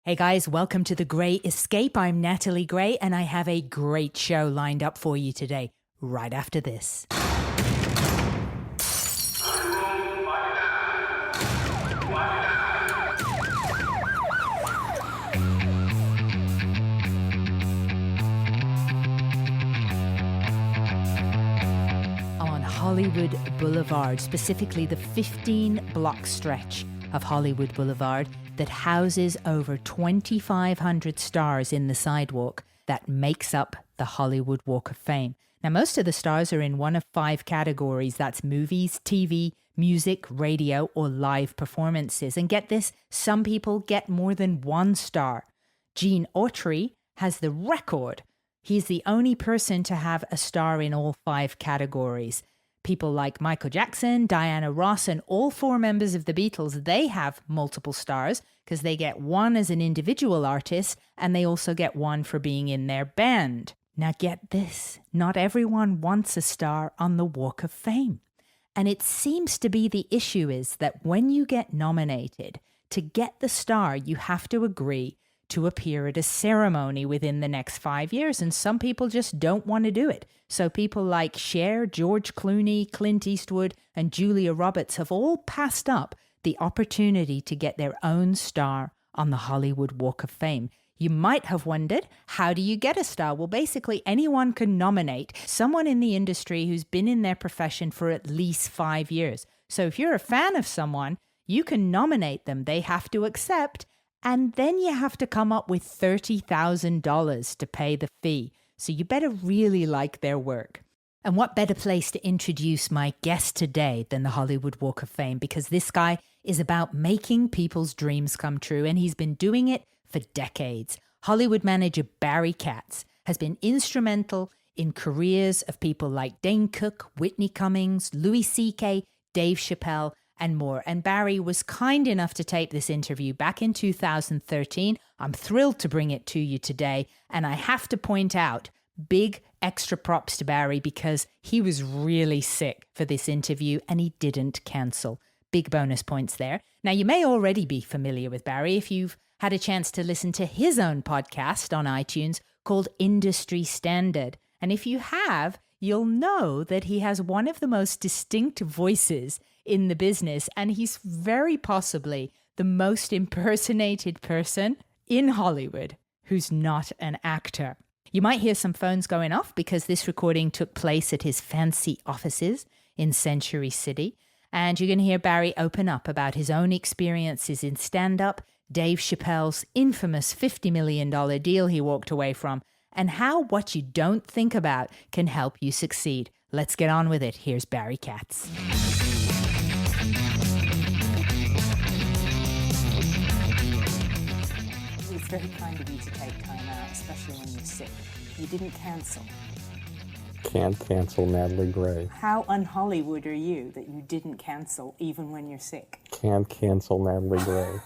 Hey guys, welcome to The Grey Escape. I'm Natalie Gray, and I have a great show lined up for you today, right after this. On Hollywood Boulevard, specifically the 15-block stretch of Hollywood Boulevard that houses over 2,500 stars in the sidewalk that makes up the Hollywood Walk of Fame. Now, most of the stars are in one of 5 categories. That's movies, TV, music, radio, or live performances. And get this, some people get more than 1 star. Gene Autry has the record. He's the only person to have a star in all 5 categories. People like Michael Jackson, Diana Ross, and all 4 members of the Beatles, they have multiple stars because they get 1 as an individual artist and they also get 1 for being in their band. Now get this, not everyone wants a star on the Walk of Fame. And it seems to be the issue is that when you get nominated, to get the star, you have to agree to appear at a ceremony within the next 5 years. And some people just don't want to do it. So people like Cher, George Clooney, Clint Eastwood, and Julia Roberts have all passed up the opportunity to get their own star on the Hollywood Walk of Fame. You might have wondered, how do you get a star? Well, basically anyone can nominate someone in the industry who's been in their profession for at least 5 years. So if you're a fan of someone, you can nominate them. They have to accept. And then you have to come up with $30,000 to pay the fee. So you better really like their work. And what better place to introduce my guest today than the Hollywood Walk of Fame? Because this guy is about making people's dreams come true. And he's been doing it for decades. Hollywood manager Barry Katz has been instrumental in careers of people like Dane Cook, Whitney Cummings, Louis C.K., Dave Chappelle, and more. And Barry was kind enough to tape this interview back in 2013. I'm thrilled to bring it to you today. And I have to point out, big extra props to Barry because he was really sick for this interview and he didn't cancel. Big bonus points there. Now, you may already be familiar with Barry if you've had a chance to listen to his own podcast on iTunes called Industry Standard. And if you have, you'll know that he has one of the most distinct voices in the business, and he's very possibly the most impersonated person in Hollywood who's not an actor. You might hear some phones going off because this recording took place at his fancy offices in Century City, and you're going to hear Barry open up about his own experiences in stand-up, Dave Chappelle's infamous $50 million deal he walked away from, and how what you don't think about can help you succeed. Let's get on with it. Here's Barry Katz. It's very kind of you to take time out, especially when you're sick. You didn't cancel. Can't cancel Natalie Gray. How un-Hollywood are you that you didn't cancel even when you're sick? Can't cancel Natalie Gray.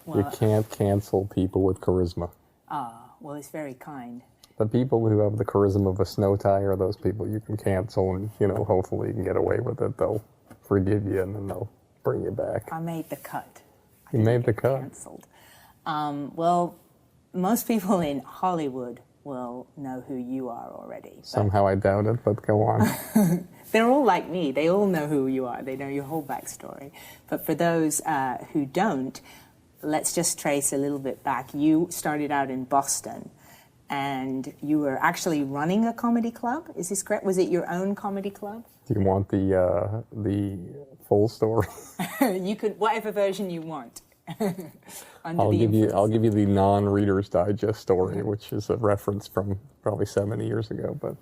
Well, you can't cancel people with charisma. Well, it's very kind. The people who have the charisma of a snow tire are those people you can cancel and, hopefully you can get away with it. They'll forgive you and then they'll bring you back. I made the cut. You made the cut? Canceled. Well, most people in Hollywood will know who you are already. Somehow I doubt it, but go on. They're all like me. They all know who you are. They know your whole backstory. But for those who don't, let's just trace a little bit back. You started out in Boston, and you were actually running a comedy club. Is this correct? Was it your own comedy club? Do you want the full story? You could, whatever version you want. I'll give you the non-Reader's Digest story, which is a reference from probably 70 years ago. But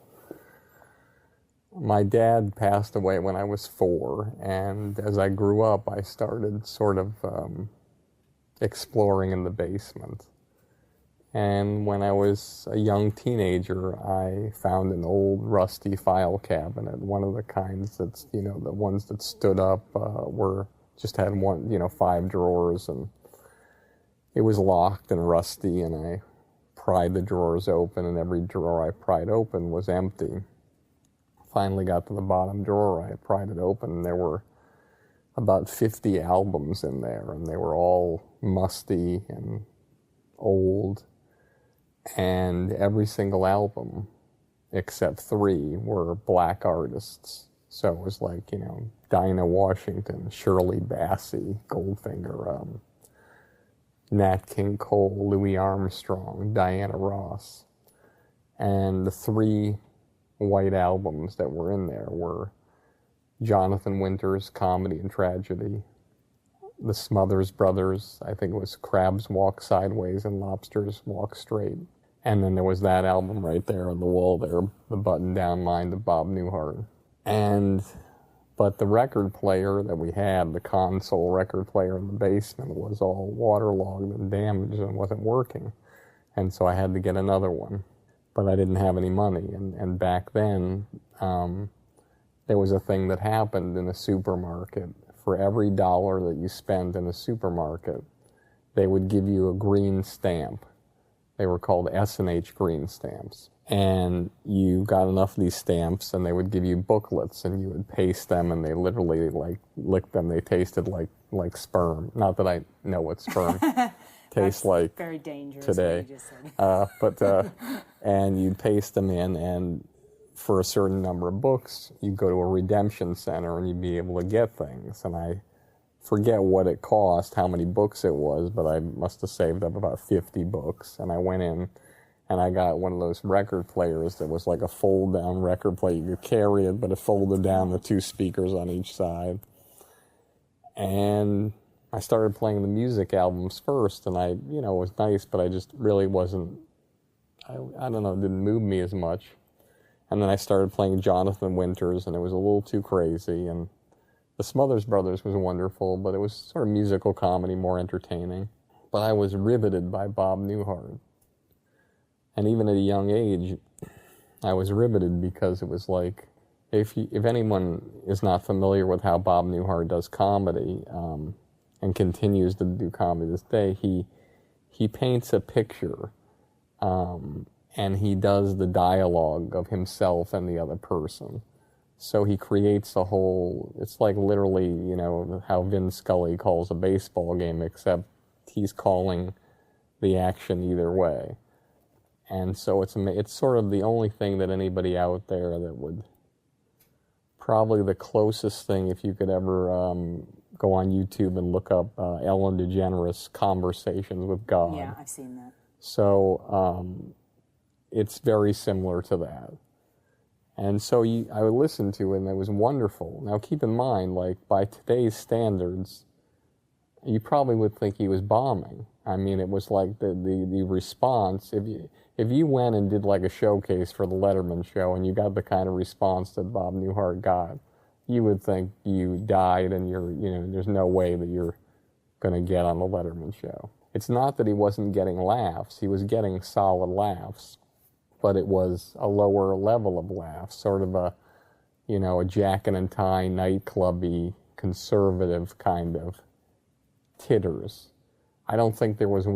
my dad passed away when I was 4, and as I grew up, I started sort of exploring in the basement. And when I was a young teenager, I found an old rusty file cabinet, one of the kinds that's, the ones that stood up just had 5 drawers, and it was locked and rusty, and I pried the drawers open, and every drawer I pried open was empty. Finally got to the bottom drawer, I pried it open, and there were about 50 albums in there, and they were all musty and old. And every single album, except 3, were black artists. So it was like, you know, Dinah Washington, Shirley Bassey, Goldfinger, Nat King Cole, Louis Armstrong, Diana Ross. And the 3 white albums that were in there were Jonathan Winter's Comedy and Tragedy, the Smothers Brothers, I think it was Crabs Walk Sideways and Lobsters Walk Straight. And then there was that album right there on the wall there, the button-down mind of Bob Newhart. But the record player that we had, the console record player in the basement, was all waterlogged and damaged and wasn't working. And so I had to get another one. But I didn't have any money. And back then, there was a thing that happened in a supermarket. For every dollar that you spent in a supermarket, they would give you a green stamp. They were called S&H green stamps. And you got enough of these stamps, and they would give you booklets, and you would paste them, and they literally, like, licked them. They tasted like sperm. Not that I know what sperm tastes like very dangerous today. And you'd paste them in, and for a certain number of books, you'd go to a redemption center, and you'd be able to get things. And I forget what it cost, how many books it was, but I must have saved up about 50 books. And I went in, and I got one of those record players that was like a fold-down record player. You could carry it, but it folded down, the 2 speakers on each side. And I started playing the music albums first, and it was nice, but I just really wasn't, I don't know, it didn't move me as much. And then I started playing Jonathan Winters, and it was a little too crazy. And the Smothers Brothers was wonderful, but it was sort of musical comedy, more entertaining. But I was riveted by Bob Newhart. And even at a young age, I was riveted because it was like, if anyone is not familiar with how Bob Newhart does comedy, and continues to do comedy this day, he paints a picture, and he does the dialogue of himself and the other person. So he creates a whole, it's like literally, you know, how Vin Scully calls a baseball game, except he's calling the action either way. And so it's sort of the only thing that anybody out there that would, probably the closest thing, if you could ever go on YouTube and look up Ellen DeGeneres Conversations with God. Yeah, I've seen that. So it's very similar to that. And so I would listen to it, and it was wonderful. Now keep in mind, like, by today's standards, you probably would think he was bombing. I mean, it was like the response, if you went and did like a showcase for the Letterman show and you got the kind of response that Bob Newhart got, you would think you died and there's no way that you're going to get on the Letterman show. It's not that he wasn't getting laughs. He was getting solid laughs, but it was a lower level of laughs, sort of a jacket and tie, nightclubby, conservative kind of titters. I don't think there was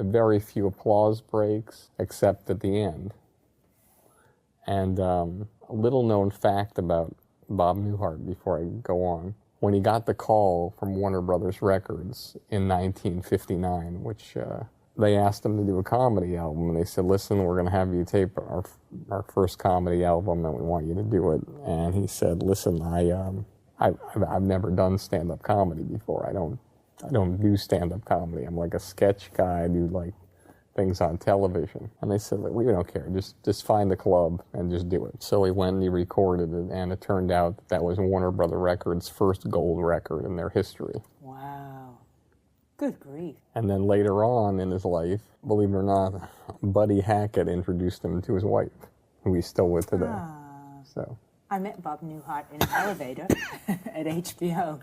very few applause breaks, except at the end. And a little known fact about Bob Newhart before I go on. When he got the call from Warner Brothers Records in 1959, which they asked him to do a comedy album, and they said, listen, we're going to have you tape our first comedy album, and we want you to do it. And he said, listen, I've never done stand-up comedy before. I don't do stand-up comedy. I'm like a sketch guy. I do like things on television. And they said, we don't care. Just find the club and just do it. So he went and he recorded it, and it turned out that was Warner Brother Records' first gold record in their history. Wow. Good grief. And then later on in his life, believe it or not, Buddy Hackett introduced him to his wife, who he's still with today. So I met Bob Newhart in an elevator at HBO,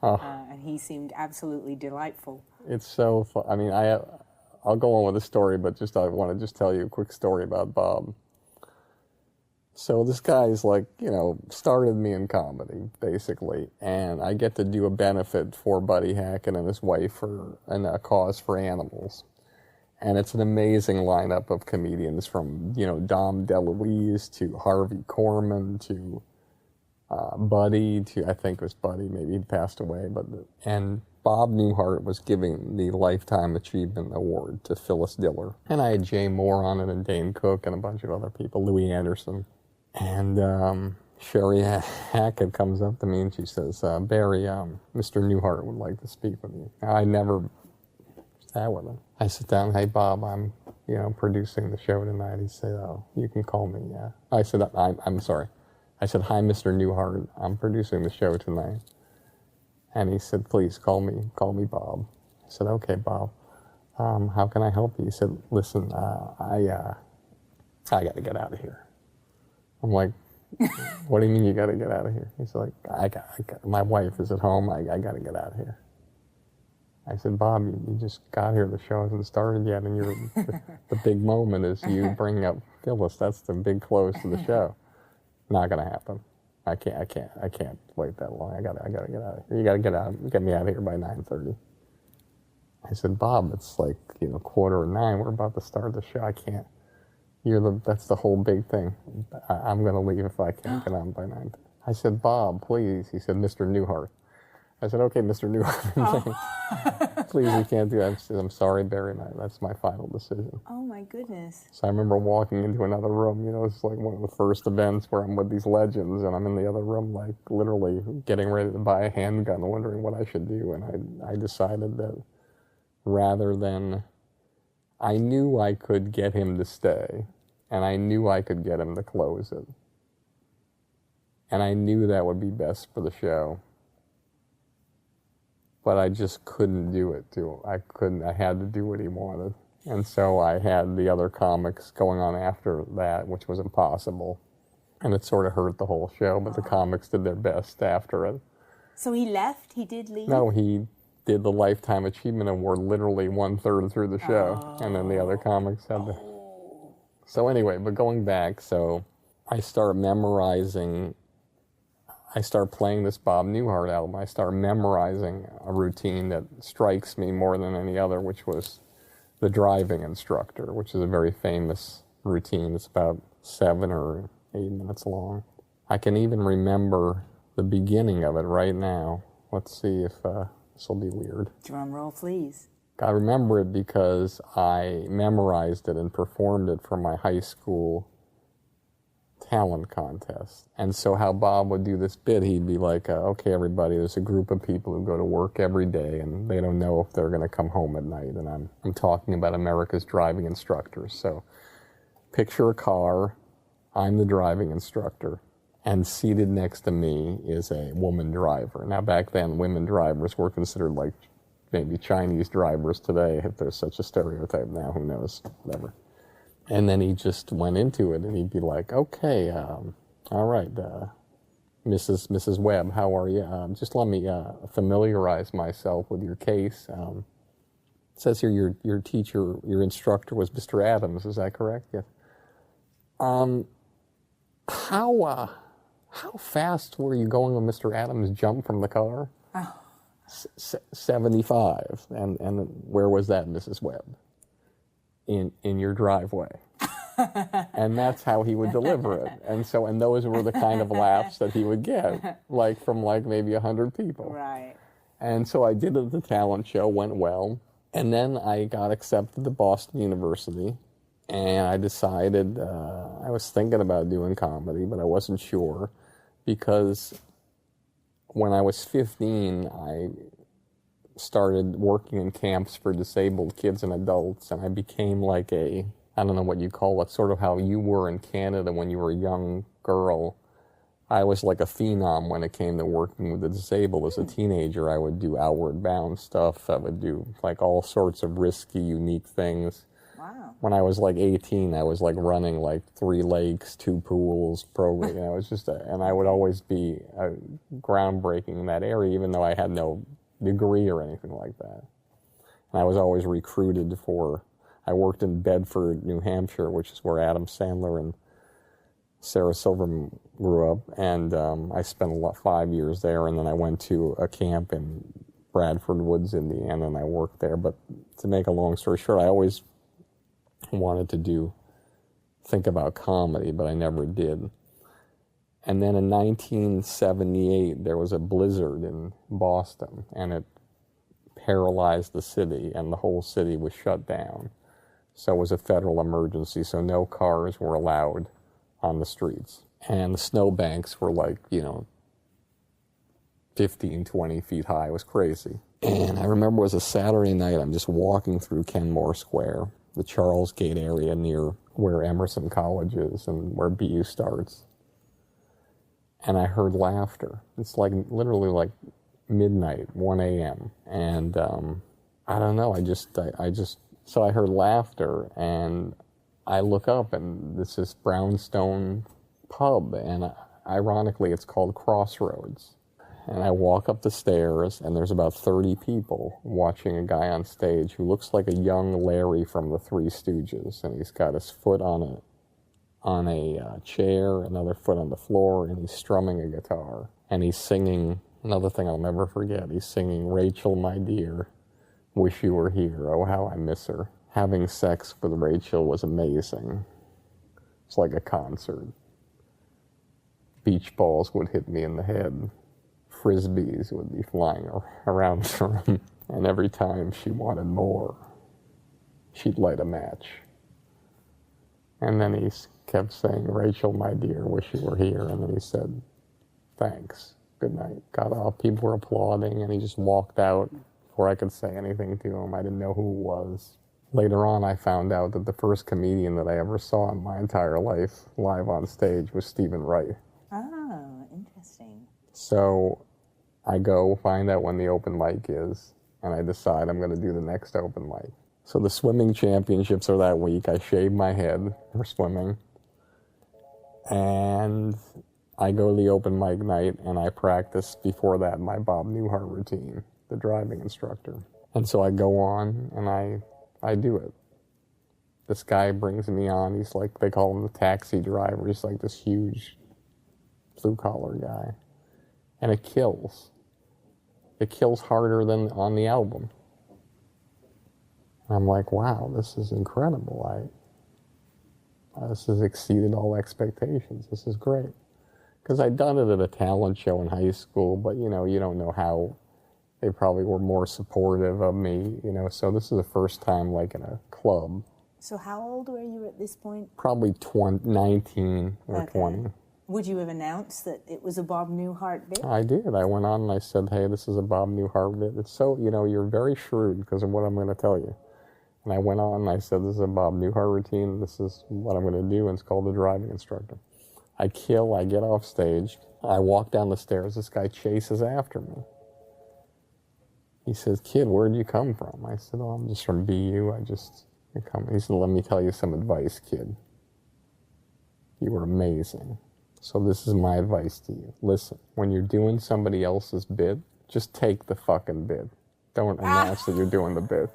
and he seemed absolutely delightful. It's so fun. I mean, I'll go on with the story, but I want to tell you a quick story about Bob. So this guy's started me in comedy, basically, and I get to do a benefit for Buddy Hackett and his wife and a cause for animals. And it's an amazing lineup of comedians, from, Dom DeLuise to Harvey Korman to Buddy, I think it was Buddy, maybe he'd passed away, and Bob Newhart was giving the Lifetime Achievement Award to Phyllis Diller. And I had Jay Moore on it and Dane Cook and a bunch of other people, Louis Anderson. And Sherry Hackett comes up to me and she says, Barry, Mr. Newhart would like to speak with you. I never sat with him. I sit down, hey Bob, I'm producing the show tonight. He said, oh, you can call me, yeah. I said, I'm sorry. I said, hi, Mr. Newhart, I'm producing the show tonight. And he said, please call me Bob. I said, okay, Bob, how can I help you? He said, listen, I got to get out of here. I'm like, what do you mean you got to get out of here? He's like, I got my wife is at home, I got to get out of here. I said, Bob, you just got here, the show hasn't started yet, and the big moment is you bring up Phyllis, that's the big close to the show. Not gonna happen. I can't wait that long. I gotta get out of here. You gotta get me out of here by 9:30. I said, Bob, it's like 9:15. We're about to start the show. I can't. That's the whole big thing. I'm gonna leave if I can't get on by 9:30. I said, Bob, please. He said, Mr. Newhart. I said, okay, Mr. Newhart. Please, we can't do that. I said, I'm sorry, Barry. That's my final decision. Oh, my goodness. So I remember walking into another room. It's like one of the first events where I'm with these legends, and I'm in the other room, like literally getting ready to buy a handgun, wondering what I should do. And I decided that rather than, I knew I could get him to stay, and I knew I could get him to close it. And I knew that would be best for the show. But I just couldn't do it too. I had to do what he wanted. And so I had the other comics going on after that, which was impossible. And it sort of hurt the whole show, but the comics did their best after it. So he left? He did leave? No, he did the Lifetime Achievement Award literally 1/3 through the show. And then the other comics had to. So anyway, but going back, so I start playing this Bob Newhart album. I start memorizing a routine that strikes me more than any other, which was the driving instructor, which is a very famous routine. It's about 7 or 8 minutes long. I can even remember the beginning of it right now. Let's see if this will be weird. Drum roll, please. I remember it because I memorized it and performed it for my high school talent contest. And so how Bob would do this bit, he'd be like, okay, everybody, there's a group of people who go to work every day and they don't know if they're going to come home at night. And I'm talking about America's driving instructors. So picture a car, I'm the driving instructor, and seated next to me is a woman driver. Now back then, women drivers were considered like maybe Chinese drivers today, if there's such a stereotype now, who knows, whatever. And then he just went into it, and he'd be like, okay, all right, Mrs. Webb, how are you? Just let me familiarize myself with your case. It says here your teacher, your instructor was Mr. Adams, is that correct? Yes. How fast were you going when Mr. Adams jumped from the car? Oh. 75. And where was that, Mrs. Webb? In your driveway. And that's how he would deliver it. And those were the kind of laughs that he would get, like from maybe 100 people. Right. And so I did it at the talent show, went well. And then I got accepted to Boston University. And I decided, I was thinking about doing comedy, but I wasn't sure. Because when I was 15, I started working in camps for disabled kids and adults, and I became like I don't know what you call it, sort of how you were in Canada when you were a young girl. I was like a phenom when it came to working with the disabled. As a teenager, I would do outward bound stuff. I would do like all sorts of risky, unique things. Wow. When I was like 18, I was like running like 3 lakes, 2 pools, program. It was just and I would always be groundbreaking in that area, even though I had no degree or anything like that. And I was always recruited I worked in Bedford, New Hampshire, which is where Adam Sandler and Sarah Silverman grew up. And I spent 5 years there, and then I went to a camp in Bradford Woods, Indiana, and I worked there. But to make a long story short, I always wanted to think about comedy, but I never did. And then in 1978, there was a blizzard in Boston, and it paralyzed the city, and the whole city was shut down. So it was a federal emergency, so no cars were allowed on the streets. And the snowbanks were like, 15, 20 feet high. It was crazy. And I remember it was a Saturday night. I'm just walking through Kenmore Square, the Charles Gate area near where Emerson College is and where BU starts. And I heard laughter. It's like literally like midnight, 1 a.m. And I don't know, so I heard laughter, and I look up, and this is Brownstone Pub, and ironically it's called Crossroads. And I walk up the stairs, and there's about 30 people watching a guy on stage who looks like a young Larry from the Three Stooges, and he's got his foot on a chair, another foot on the floor, and he's strumming a guitar. And he's singing, another thing I'll never forget, he's singing, "Rachel, my dear, wish you were here, oh how I miss her." Having sex with Rachel was amazing. It's like a concert. Beach balls would hit me in the head. Frisbees would be flying around the room. And every time she wanted more, she'd light a match. And then he kept saying, "Rachel, my dear, wish you were here." And then he said, "Thanks, good night." Got up, people were applauding, and he just walked out before I could say anything to him. I didn't know who it was. Later on, I found out that the first comedian that I ever saw in my entire life live on stage was Stephen Wright. Oh, interesting. So I go find out when the open mic is, and I decide I'm going to do the next open mic. So the swimming championships are that week. I shave my head for swimming, and I go to the open mic night, and I practice before that my Bob Newhart routine, the driving instructor. And so I go on, and I do it. This guy brings me on. He's like, they call him the taxi driver. He's like this huge blue-collar guy. And it kills. It kills harder than on the album. And I'm like, wow, this is incredible. This has exceeded all expectations. This is great. Because I'd done it at a talent show in high school, but, you don't know how. They probably were more supportive of me, so this is the first time, like, in a club. So how old were you at this point? Probably 19 or 20. Would you have announced that it was a Bob Newhart bit? I did. I went on and I said, "Hey, this is a Bob Newhart bit." It's so, you're very shrewd because of what I'm going to tell you. And I went on and I said, "This is a Bob Newhart routine. This is what I'm going to do, and it's called the driving instructor." I get off stage. I walk down the stairs. This guy chases after me. He says, "Kid, where'd you come from?" I said, "Oh, I'm just from BU. He said, "Let me tell you some advice, kid. You were amazing. So this is my advice to you. Listen, when you're doing somebody else's bit, just take the fucking bit. Don't announce that you're doing the bit.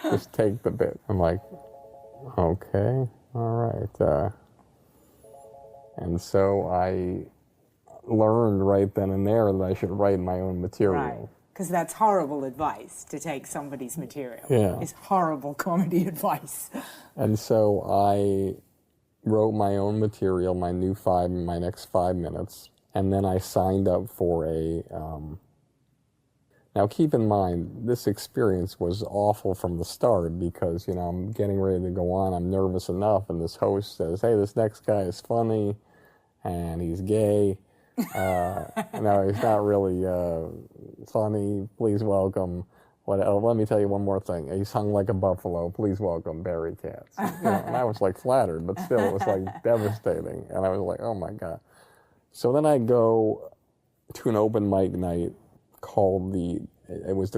Just take the bit." I'm like, okay, all right. And so I learned right then and there that I should write my own material. Right. Because that's horrible advice, to take somebody's material. Yeah. It's horrible comedy advice. And so I wrote my own material, my next 5 minutes, and then I signed up for now keep in mind, this experience was awful from the start because, I'm getting ready to go on, I'm nervous enough, and this host says, "Hey, this next guy is funny, and he's gay. No, he's not really funny. Please welcome." Let me tell you one more thing. "He's hung like a buffalo. Please welcome Barry Katz." And I was like flattered, but still it was like devastating. And I was like, oh my God. So then I go to an open mic night called the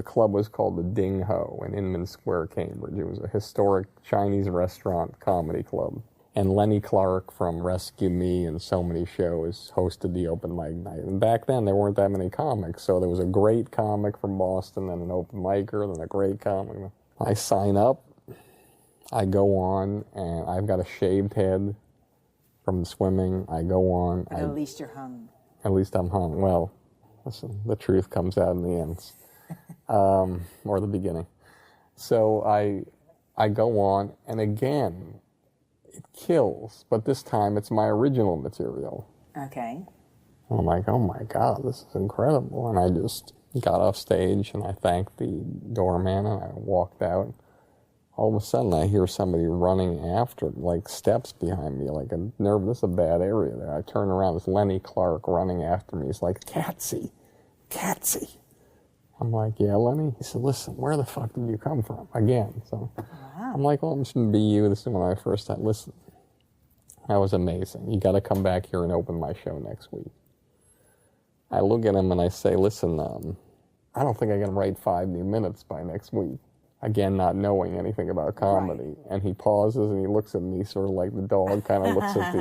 club was called the Ding Ho in Inman Square, Cambridge. It was a historic Chinese restaurant comedy club. And Lenny Clark from Rescue Me and so many shows hosted the open mic night. And back then, there weren't that many comics. So there was a great comic from Boston, then an open micer, then a great comic. I sign up. I go on, and I've got a shaved head from swimming. I go on. At least you're hung. At least I'm hung. Well, listen, the truth comes out in the end. Or the beginning. So I go on, and again, it kills, but this time it's my original material. Okay. And I'm like, oh my God, this is incredible. And I just got off stage and I thanked the doorman and I walked out. All of a sudden I hear somebody running after, like steps behind me, like a nerve. This is a bad area there. I turn around, it's Lenny Clark running after me. He's like, Katzy. I'm like, yeah, Lenny? He said, listen, where the fuck did you come from? Again. So I'm like, well, I'm just going to be you. This is when I first time. Listen, that was amazing. You got to come back here and open my show next week. I look at him and I say, listen, I don't think I can write 5 new minutes by next week. Again, not knowing anything about comedy. Right. And he pauses and he looks at me sort of like the dog kind of looks at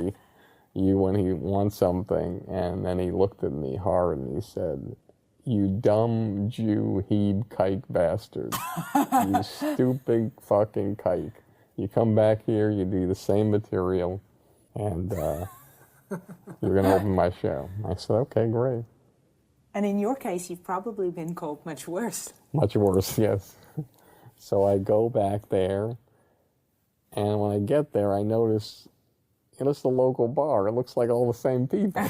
you when he wants something. And then he looked at me hard and he said, you dumb Jew heed kike bastard. You stupid fucking kike. You come back here, you do the same material, and you're going to open my show. I said, okay, great. And in your case, you've probably been called much worse. Much worse, yes. So I go back there, and when I get there, I notice, it's the local bar. It looks like all the same people.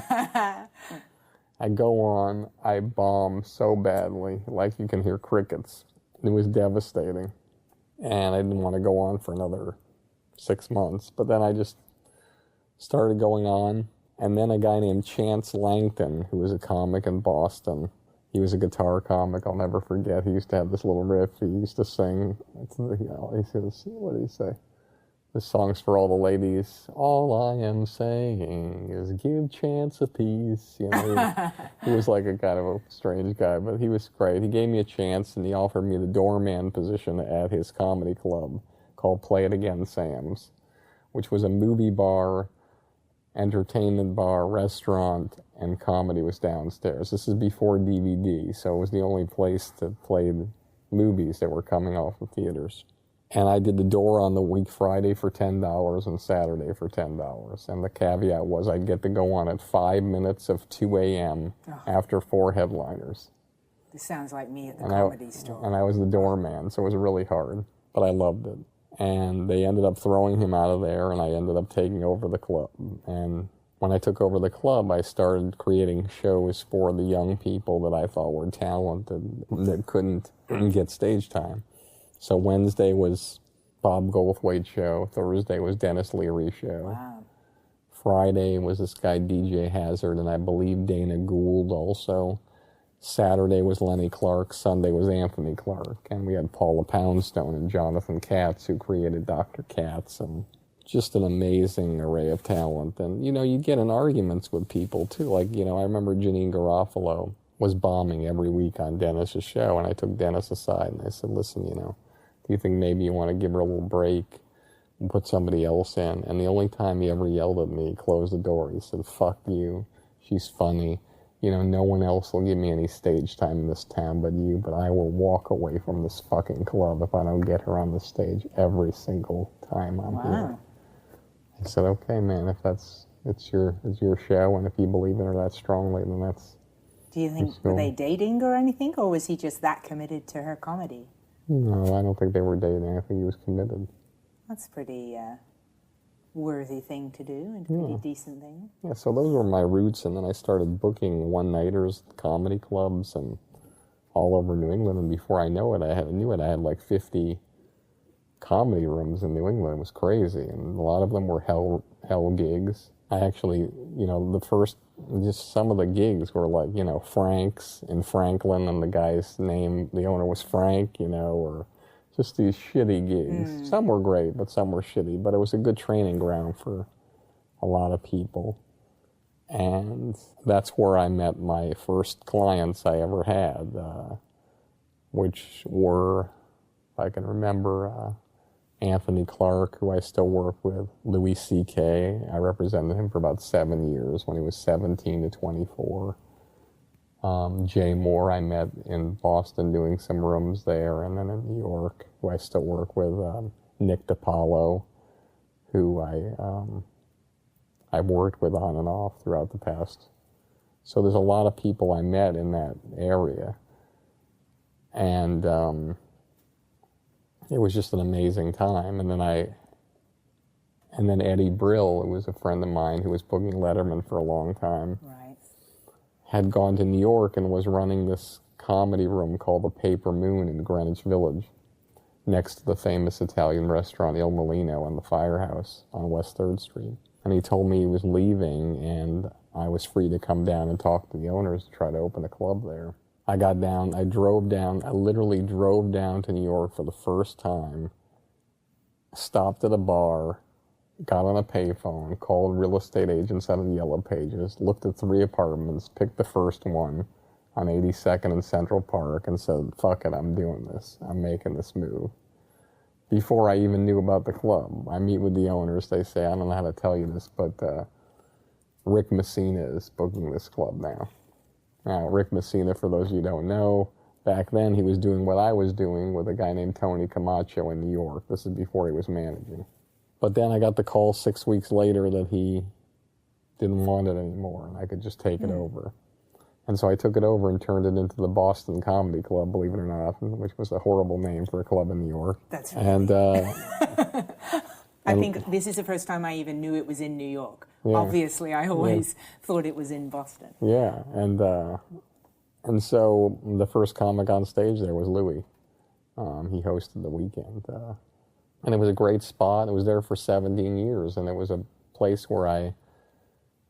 I go on, I bomb so badly, like you can hear crickets. It was devastating. And I didn't want to go on for another 6 months. But then I just started going on. And then a guy named Chance Langton, who was a comic in Boston, he was a guitar comic, I'll never forget. He used to have this little riff. He used to sing, he says, what did he say? The song's for all the ladies. All I am saying is give Chance a piece. He was like a kind of a strange guy, but he was great. He gave me a chance, and he offered me the doorman position at his comedy club called Play It Again Sam's, which was a movie bar, entertainment bar, restaurant, and comedy was downstairs. This is before DVD, so it was the only place to play the movies that were coming off the theaters. And I did the door on the week Friday for $10 and Saturday for $10. And the caveat was I'd get to go on at 5 minutes of 2 a.m. after 4 headliners. This sounds like me at the comedy store. And I was the doorman, so it was really hard. But I loved it. And they ended up throwing him out of there, and I ended up taking over the club. And when I took over the club, I started creating shows for the young people that I thought were talented that couldn't get stage time. So Wednesday was Bob Goldthwait's show. Thursday was Dennis Leary's show. Wow. Friday was this guy DJ Hazard, and I believe Dana Gould also. Saturday was Lenny Clark. Sunday was Anthony Clark. And we had Paula Poundstone and Jonathan Katz, who created Dr. Katz, and just an amazing array of talent. And, you get in arguments with people, too. Like, I remember Janine Garofalo was bombing every week on Dennis's show, and I took Dennis aside, and I said, listen, do you think maybe you want to give her a little break and put somebody else in? And the only time he ever yelled at me, he closed the door. He said, fuck you. She's funny. No one else will give me any stage time in this town but you, but I will walk away from this fucking club if I don't get her on the stage every single time I'm here. I said, okay, man, if it's your show, and if you believe in her that strongly, then that's... Do you think, were they dating or anything, or was he just that committed to her comedy? No, I don't think they were dating. I think he was committed. That's a pretty worthy thing to do, and a pretty decent thing. Yeah, so those were my roots, and then I started booking one-nighters at comedy clubs and all over New England, and before I knew it, I had like 50 comedy rooms in New England. It was crazy, and a lot of them were hell gigs. I actually, just some of the gigs were like, Frank's in Franklin, and the guy's name, the owner was Frank, or just these shitty gigs. Some were great, but some were shitty. But it was a good training ground for a lot of people. And that's where I met my first clients I ever had, which were, if I can remember, Anthony Clark, who I still work with, Louis C.K. I represented him for about 7 years when he was 17 to 24. Jay Moore I met in Boston doing some rooms there, and then in New York, who I still work with, Nick DiPaolo, who I've worked with on and off throughout the past. So there's a lot of people I met in that area. And it was just an amazing time. And then And then Eddie Brill, who was a friend of mine who was booking Letterman for a long time, Right. had gone to New York and was running this comedy room called the Paper Moon in Greenwich Village, next to the famous Italian restaurant Il Mulino and the Firehouse on West 3rd Street. And he told me he was leaving, and I was free to come down and talk to the owners to try to open a club there. I got down, I literally drove down to New York for the first time, stopped at a bar, got on a payphone, called real estate agents out of the Yellow Pages, looked at 3 apartments, picked the first one on 82nd and Central Park, and said, fuck it, I'm doing this. I'm making this move. Before I even knew about the club, I meet with the owners. They say, I don't know how to tell you this, but Rick Messina is booking this club now. Now, Rick Messina, for those of you who don't know, back then he was doing what I was doing with a guy named Tony Camacho in New York. This is before he was managing. But then I got the call 6 weeks later that he didn't want it anymore, and I could just take it over. And so I took it over and turned it into the Boston Comedy Club, believe it or not, which was a horrible name for a club in New York. That's right. And I think this is the first time I even knew it was in New York. Yeah. Obviously, I always thought it was in Boston. Yeah, and so the first comic on stage there was Louis. He hosted the weekend. And it was a great spot. It was there for 17 years, and it was a place where I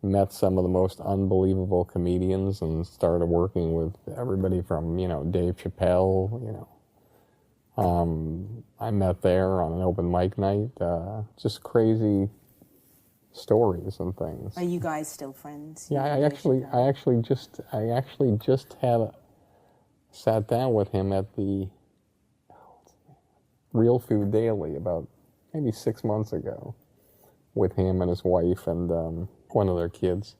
met some of the most unbelievable comedians and started working with everybody from, Dave Chappelle, I met there on an open mic night, just crazy stories and things. Are you guys still friends? Yeah, I actually just sat down with him at the Real Food Daily about maybe 6 months ago with him and his wife and one of their kids.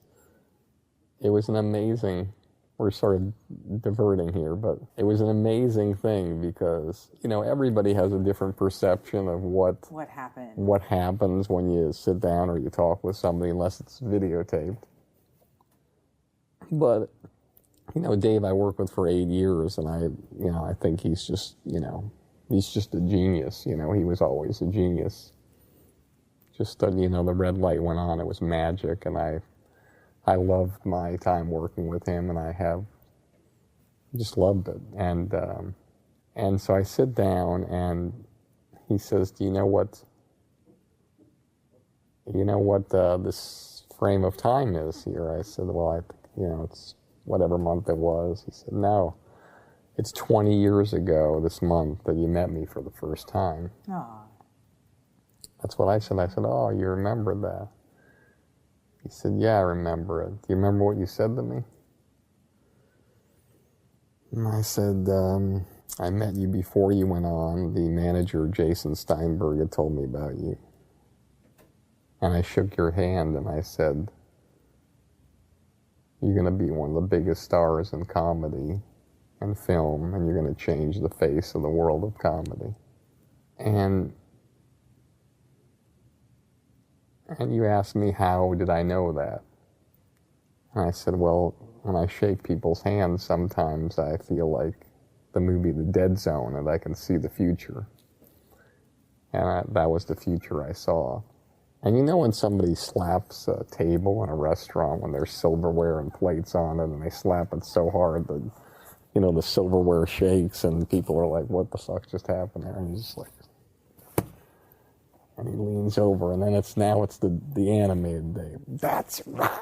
It was an amazing, we're sort of diverting here, but it was an amazing thing because, everybody has a different perception of what happens when you sit down or you talk with somebody, unless it's videotaped. But, Dave I worked with for 8 years, and I think he's just, he's just a genius. He was always a genius. Just, the red light went on. It was magic, and I loved my time working with him, and I just loved it. And so I sit down, and he says, do you know what this frame of time is here? I said, well, I think, it's whatever month it was. He said, no. It's 20 years ago this month that you met me for the first time. Aww. That's what I said. I said, oh, you remember that? He said, yeah, I remember it. Do you remember what you said to me? And I said, I met you before you went on. The manager, Jason Steinberg, had told me about you. And I shook your hand and I said, you're going to be one of the biggest stars in comedy and film, and you're going to change the face of the world of comedy. And you asked me, how did I know that? And I said, well, when I shake people's hands, sometimes I feel like the movie The Dead Zone, and I can see the future. And that was the future I saw. And when somebody slaps a table in a restaurant when there's silverware and plates on it, and they slap it so hard that the silverware shakes, and people are like, what the fuck just happened there? And he's just like, and he leans over, and then it's the animated Dave. That's right.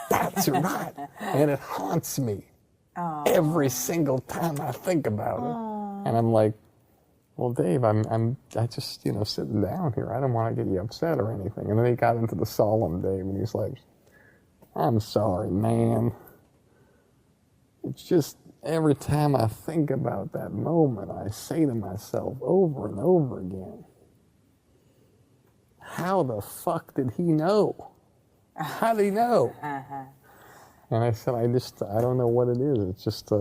That's right. And it haunts me every single time I think about it. And I'm like, well, Dave, I just, sitting down here. I don't want to get you upset or anything. And then he got into the solemn Dave, and he's like, I'm sorry, man. It's just, every time I think about that moment, I say to myself over and over again, how the fuck did he know? How did he know? And I said, I don't know what it is. It's just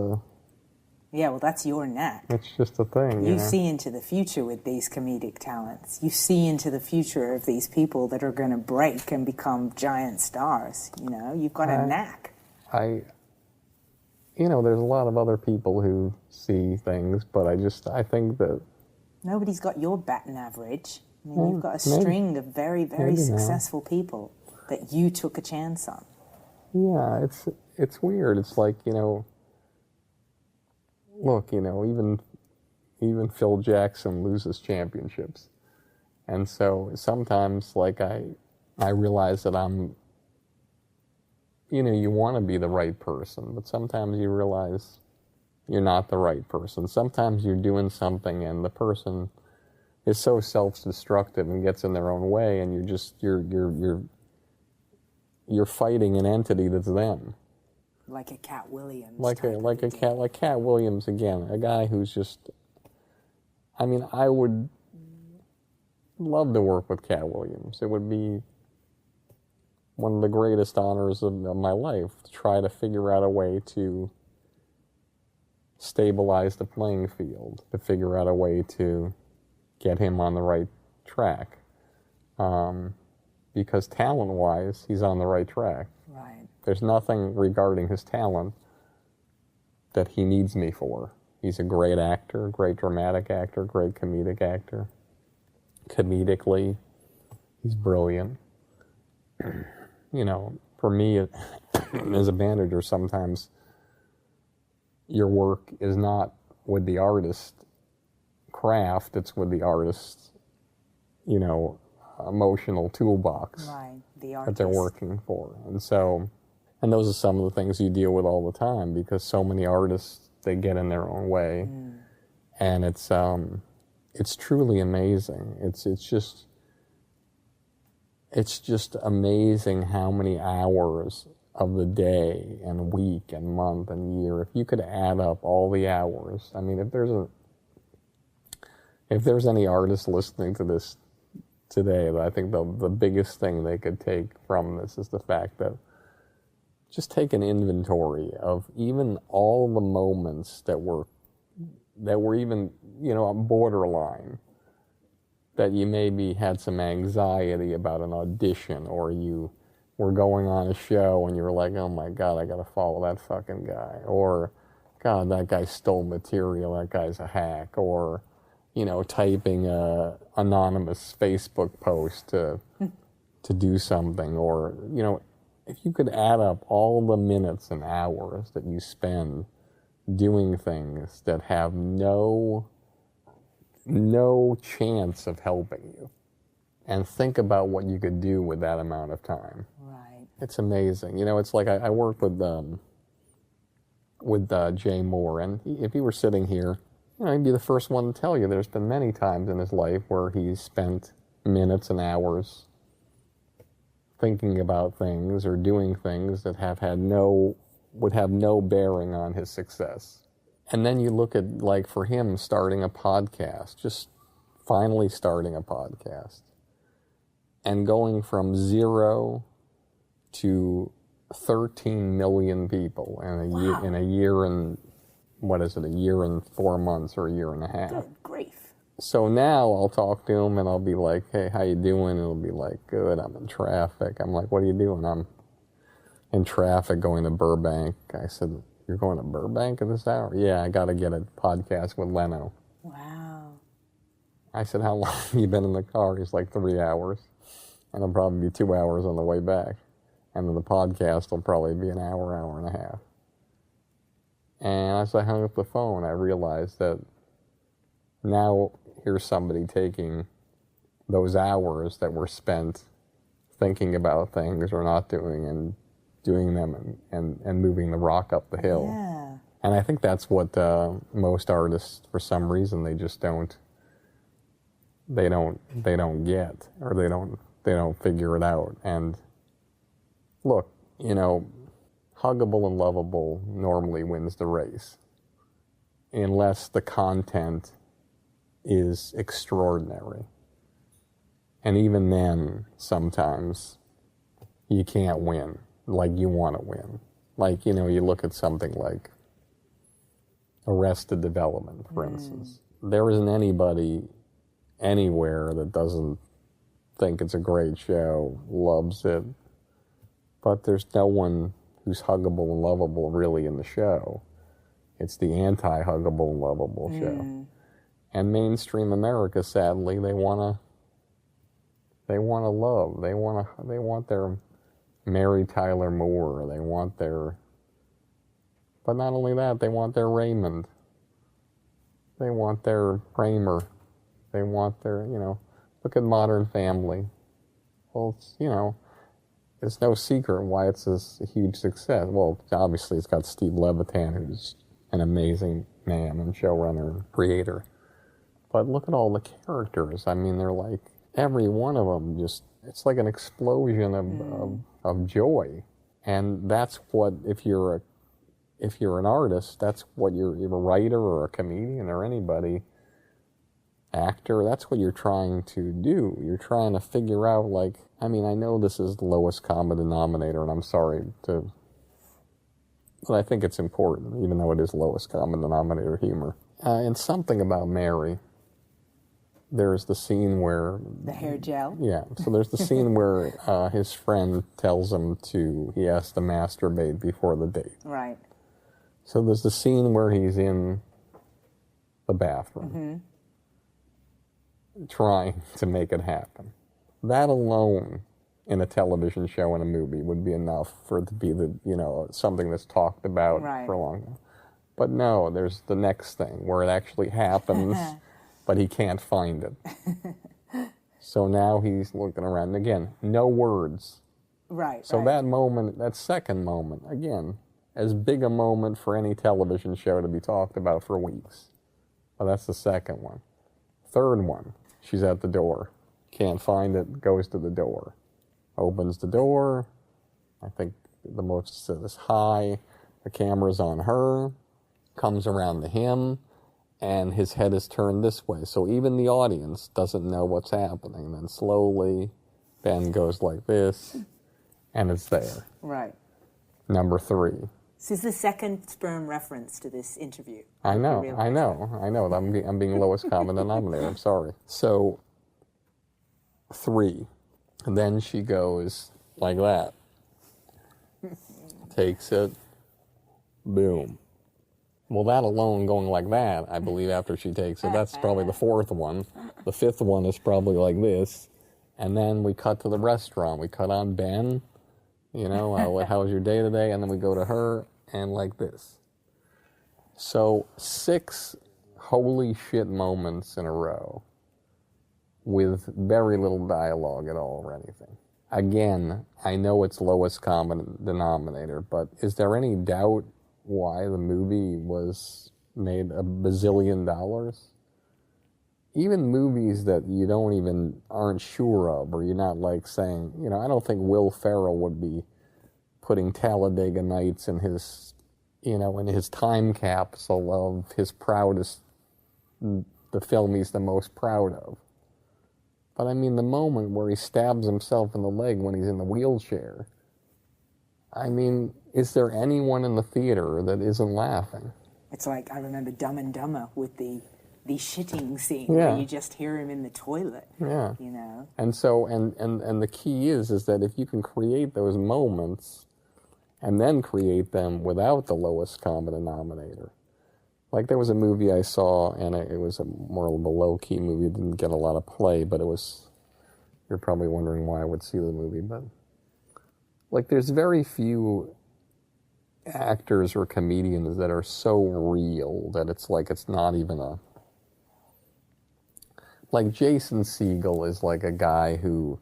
yeah, well, that's your knack. It's just a thing. You see into the future with these comedic talents. You see into the future of these people that are going to break and become giant stars. You've got a knack. There's a lot of other people who see things, but I think that nobody's got your batting average. I mean, you've got a string of very, very successful people that you took a chance on. Yeah, it's weird. It's like, look, even Phil Jackson loses championships. And so sometimes, like, I realize that I'm, you want to be the right person, but sometimes you realize you're not the right person. Sometimes you're doing something and the person is so self-destructive and gets in their own way, and you're fighting an entity that's them. Like a Cat Williams. Like Cat Williams again, a guy who's just. I mean, I would love to work with Cat Williams. It would be one of the greatest honors of my life to try to figure out a way to stabilize the playing field, to figure out a way to get him on the right track. Because talent-wise, he's on the right track. Right. There's nothing regarding his talent that he needs me for. He's a great actor, great dramatic actor, great comedic actor. Comedically, he's brilliant. For me, as a manager, sometimes your work is not with the artist craft, it's with the artist's, emotional toolbox that they're working for. And those are some of the things you deal with all the time, because so many artists, they get in their own way. And it's truly amazing. It's just amazing how many hours of the day and week and month and year, if you could add up all the hours. I mean, if there's any artist listening to this today, I think the biggest thing they could take from this is the fact that just take an inventory of even all the moments that were even, borderline, that you maybe had some anxiety about an audition, or you were going on a show and you were like, oh my God, I gotta follow that fucking guy, or God, that guy stole material, that guy's a hack, or typing a anonymous Facebook post to do something, or if you could add up all the minutes and hours that you spend doing things that have no chance of helping you, and think about what you could do with that amount of time. Right. It's amazing. It's like I worked with Jay Moore, and if he were sitting here, he'd be the first one to tell you there's been many times in his life where he's spent minutes and hours thinking about things or doing things that would have no bearing on his success. And then you look at, like, for him, starting a podcast, just finally starting a podcast, and going from 0 to 13 million people in a year and, what is it, a year and 4 months or a year and a half. Good grief. So now I'll talk to him and I'll be like, hey, how you doing? And he'll be like, good, I'm in traffic. I'm like, what are you doing? I'm in traffic going to Burbank. I said, you're going to Burbank at this hour? Yeah, I got to get a podcast with Leno. Wow. I said, how long have you been in the car? He's like, 3 hours. And it'll probably be 2 hours on the way back. And then the podcast will probably be an hour, hour and a half. And as I hung up the phone, I realized that now here's somebody taking those hours that were spent thinking about things or not doing, and doing them and moving the rock up the hill. Yeah. And I think that's what most artists, for some reason, they just don't get, or they don't figure it out. And look, huggable and lovable normally wins the race, unless the content is extraordinary. And even then, sometimes you can't win like you want to win. Like, you look at something like Arrested Development, for instance. There isn't anybody anywhere that doesn't think it's a great show, loves it, but there's no one who's huggable and lovable really in the show. It's the anti-huggable and lovable show. And mainstream America, sadly, they want They want to love. They want their Mary Tyler Moore. They want their, but not only that, they want their Raymond. They want their Kramer. They want their, look at Modern Family. Well, it's no secret why it's a huge success. Well, obviously it's got Steve Levitan, who's an amazing man and showrunner and creator. But look at all the characters. I mean, they're like, every one of them just, it's like an explosion of joy. And that's what, if you're an artist, that's what you're a writer or a comedian or anybody, actor, that's what you're trying to do. You're trying to figure out, like, I mean, I know this is the lowest common denominator, and I'm sorry to, but I think it's important, even though it is lowest common denominator humor. And something about Mary, there's the scene where... The hair gel? Yeah, so there's the scene where his friend tells him he has to masturbate before the date. Right. So there's the scene where he's in the bathroom, trying to make it happen. That alone in a television show and a movie would be enough for it to be something that's talked about for a long time. But no, there's the next thing where it actually happens, but he can't find it. So now he's looking around. And again, no words. Right. So that moment, that second moment, again, as big a moment for any television show to be talked about for weeks. Well, that's the second one. Third one, she's at the door. Can't find it, goes to the door. Opens the door. I think the most says hi. The camera's on her. Comes around to him. And his head is turned this way. So even the audience doesn't know what's happening. And then slowly, Ben goes like this. And it's there. Right. Number 3. This is the second sperm reference to this interview. I know. I'm being lowest common denominator. I'm sorry. So, 3. And then she goes like that. Takes it. Boom. Well, that alone going like that, I believe after she takes it, that's probably the 4th one. The 5th one is probably like this. And then we cut to the restaurant. We cut on Ben. How was your day today? And then we go to her, and like this. So 6 holy shit moments in a row with very little dialogue at all or anything. Again, I know it's lowest common denominator, but is there any doubt why the movie was made $1 bazillion? Even movies that you aren't sure of, or you're not like saying, I don't think Will Ferrell would be putting Talladega Nights in his, in his time capsule of his proudest, the film he's the most proud of. But I mean, the moment where he stabs himself in the leg when he's in the wheelchair, I mean, is there anyone in the theater that isn't laughing? It's like, I remember Dumb and Dumber with the shitting scene where you just hear him in the toilet. Yeah. And so, and the key is that if you can create those moments and then create them without the lowest common denominator. Like there was a movie I saw, and it was more of a low-key movie. It didn't get a lot of play, but it was, you're probably wondering why I would see the movie, but like there's very few actors or comedians that are so real that it's like it's not even like Jason Segel is like a guy who,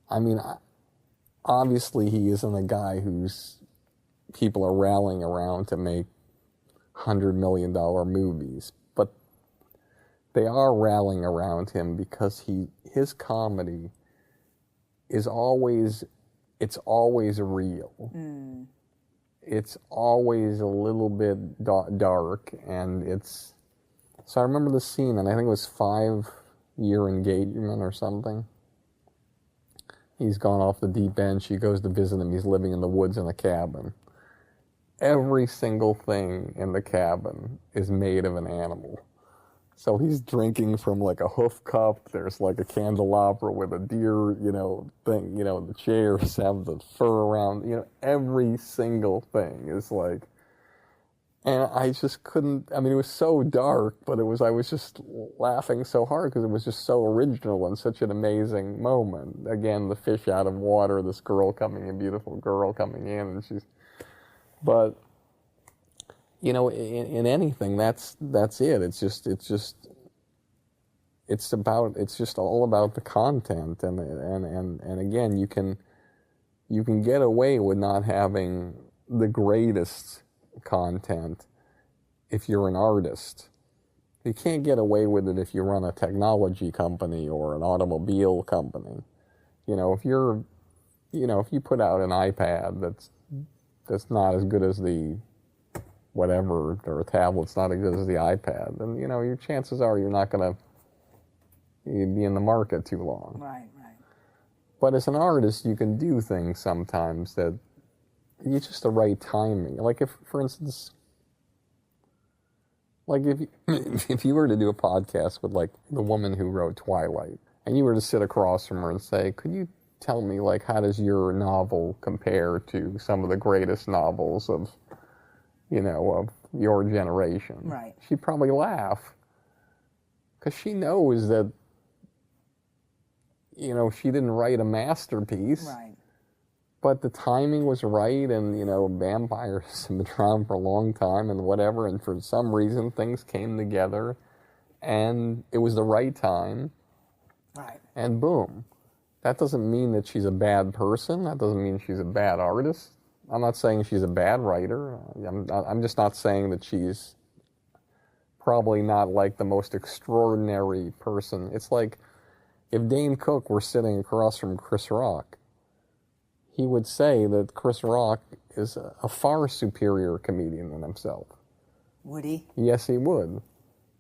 I mean, obviously he isn't a guy who's people are rallying around to make $100 million movies, but they are rallying around him because his comedy is always, it's always real. Mm. It's always a little bit dark, and it's, so I remember the scene, and I think it was 5-year engagement or something. He's gone off the deep end. She goes to visit him. He's living in the woods in a cabin. Every single thing in the cabin is made of an animal. So he's drinking from like a hoof cup. There's like a candelabra with a deer, thing. The chairs have the fur around. Every single thing is like, And I just couldn't, I mean, it was so dark, but I was just laughing so hard because it was just so original and such an amazing moment. Again, the fish out of water, this girl coming in, beautiful girl coming in, and but, you know, in anything, that's it. It's just all about the content. And again, you can get away with not having the greatest content if you're an artist. You can't get away with it if you run a technology company or an automobile company. You know, if you put out an iPad that's not as good as the whatever, or a tablet's not as good as the iPad, then, you know, your chances are you're not going to be in the market too long. Right. But as an artist, you can do things sometimes that it's just the right timing. Like if, for instance, like if you were to do a podcast with like the woman who wrote Twilight, and you were to sit across from her and say, could you tell me, like, how does your novel compare to some of the greatest novels of your generation? Right. She'd probably laugh, because she knows that, you know, she didn't write a masterpiece. Right. But the timing was right, and, you know, vampires have been around for a long time and whatever, and for some reason things came together, and it was the right time. Right. And boom. That doesn't mean that she's a bad person. That doesn't mean she's a bad artist. I'm not saying she's a bad writer. I'm just not saying that she's probably not like the most extraordinary person. It's like if Dane Cook were sitting across from Chris Rock, he would say that Chris Rock is a far superior comedian than himself. Would he? Yes, he would.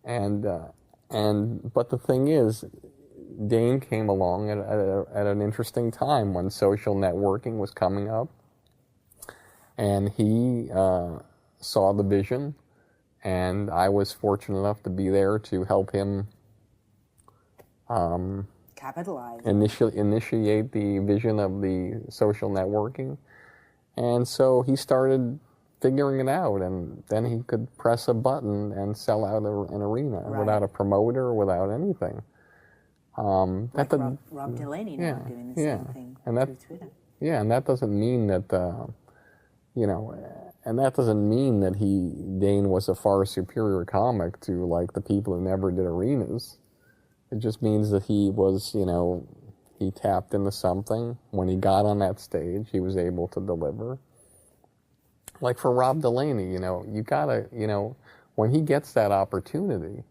But the thing is, Dane came along at an interesting time when social networking was coming up, and he saw the vision, and I was fortunate enough to be there to help him capitalize. Initiate the vision of the social networking. And so he started figuring it out, and then he could press a button and sell out an arena without a promoter, without anything. Like Rob Delaney now doing the same thing through Twitter. Yeah, and that doesn't mean that, and that doesn't mean that Dane was a far superior comic to, like, the people who never did arenas. It just means that he was, he tapped into something. When he got on that stage, he was able to deliver. Like for Rob Delaney, you gotta, when he gets that opportunity,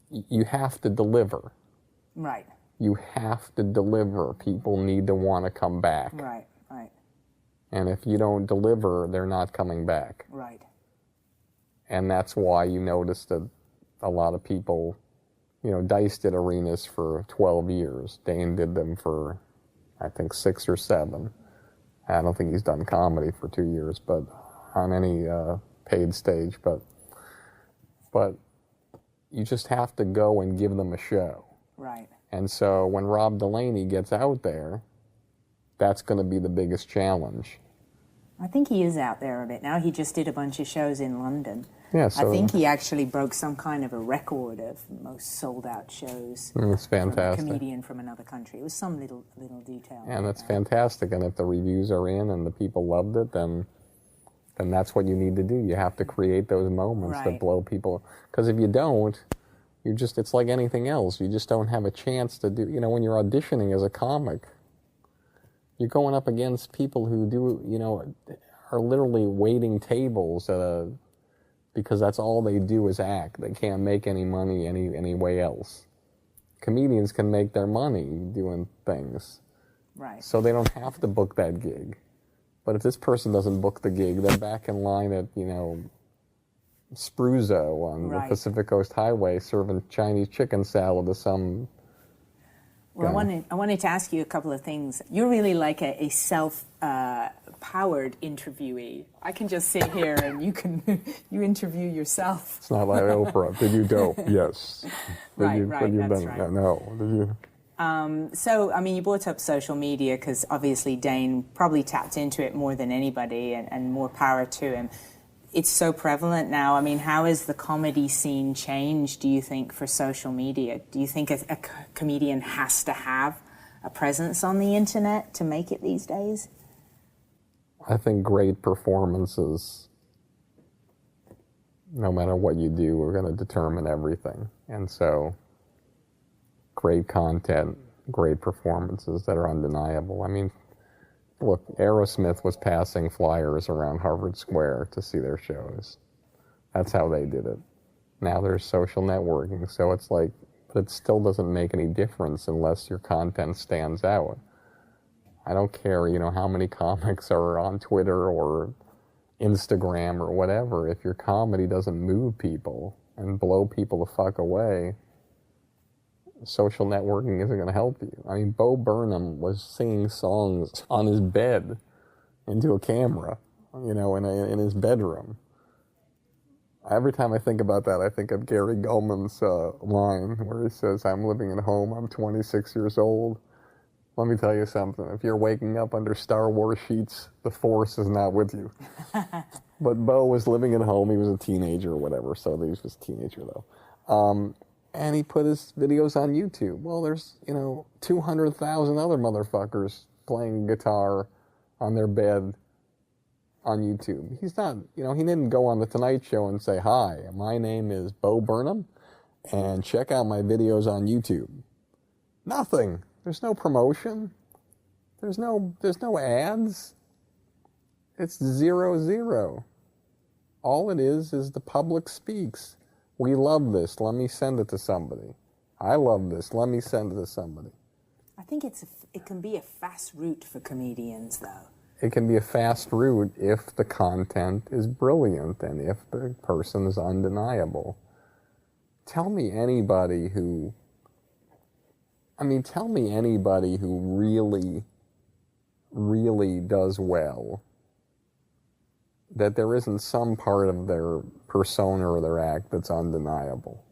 you have to deliver. Right. You have to deliver. People need to want to come back. Right. And if you don't deliver, they're not coming back. Right. And that's why you notice that a lot of people, Dice did arenas for 12 years. Dane did them for, I think, 6 or 7. I don't think he's done comedy for 2 years, but on any paid stage. But you just have to go and give them a show. Right. And so when Rob Delaney gets out there, that's going to be the biggest challenge. I think he is out there a bit now. He just did a bunch of shows in London. Yeah, so I think he actually broke some kind of a record of most sold-out shows. It's fantastic. From a comedian from another country. It was some little detail. And that's fantastic. And if the reviews are in and the people loved it, then that's what you need to do. You have to create those moments that blow people. Because if you don't, it's like anything else. You just don't have a chance to do, when you're auditioning as a comic, you're going up against people who are literally waiting tables because that's all they do is act. They can't make any money any way else. Comedians can make their money doing things. Right. So they don't have to book that gig. But if this person doesn't book the gig, they're back in line at, Spruzzo on the Pacific Coast Highway serving Chinese chicken salad to some... Well, I wanted to ask you a couple of things. You're really like a self-powered interviewee. I can just sit here and you interview yourself. It's not like Oprah. Did you dope? Yes. Right, that's right. No. Did you? So, you brought up social media because obviously Dane probably tapped into it more than anybody, and more power to him. it's so prevalent now. I mean, how has the comedy scene changed, do you think, for social media? Do you think a comedian has to have a presence on the internet to make it these days? I think great performances, no matter what you do, are going to determine everything. And so, great content, great performances that are undeniable. I mean, look, Aerosmith was passing flyers around Harvard Square to see their shows. That's how they did it. Now there's social networking, so it's like, but it still doesn't make any difference unless your content stands out. I don't care, how many comics are on Twitter or Instagram or whatever. If your comedy doesn't move people and blow people the fuck away, social networking isn't going to help you. I mean, Bo Burnham was singing songs on his bed into a camera, in his bedroom. Every time I think about that, I think of Gary Gulman's line where he says, "I'm living at home, I'm 26 years old. Let me tell you something. If you're waking up under Star Wars sheets, the Force is not with you." But Bo was living at home. He was a teenager or whatever, so he was a teenager, though. And he put his videos on YouTube. Well, there's, 200,000 other motherfuckers playing guitar on their bed on YouTube. He's not, he didn't go on The Tonight Show and say, "Hi, my name is Bo Burnham, and check out my videos on YouTube." Nothing. There's no promotion. There's no ads. It's 0-0. All it is the public speaks. "We love this. Let me send it to somebody. I love this. Let me send it to somebody." I think it can be a fast route for comedians, though. It can be a fast route if the content is brilliant and if the person is undeniable. Tell me anybody who really, really does well, that there isn't some part of their persona or their act that's undeniable.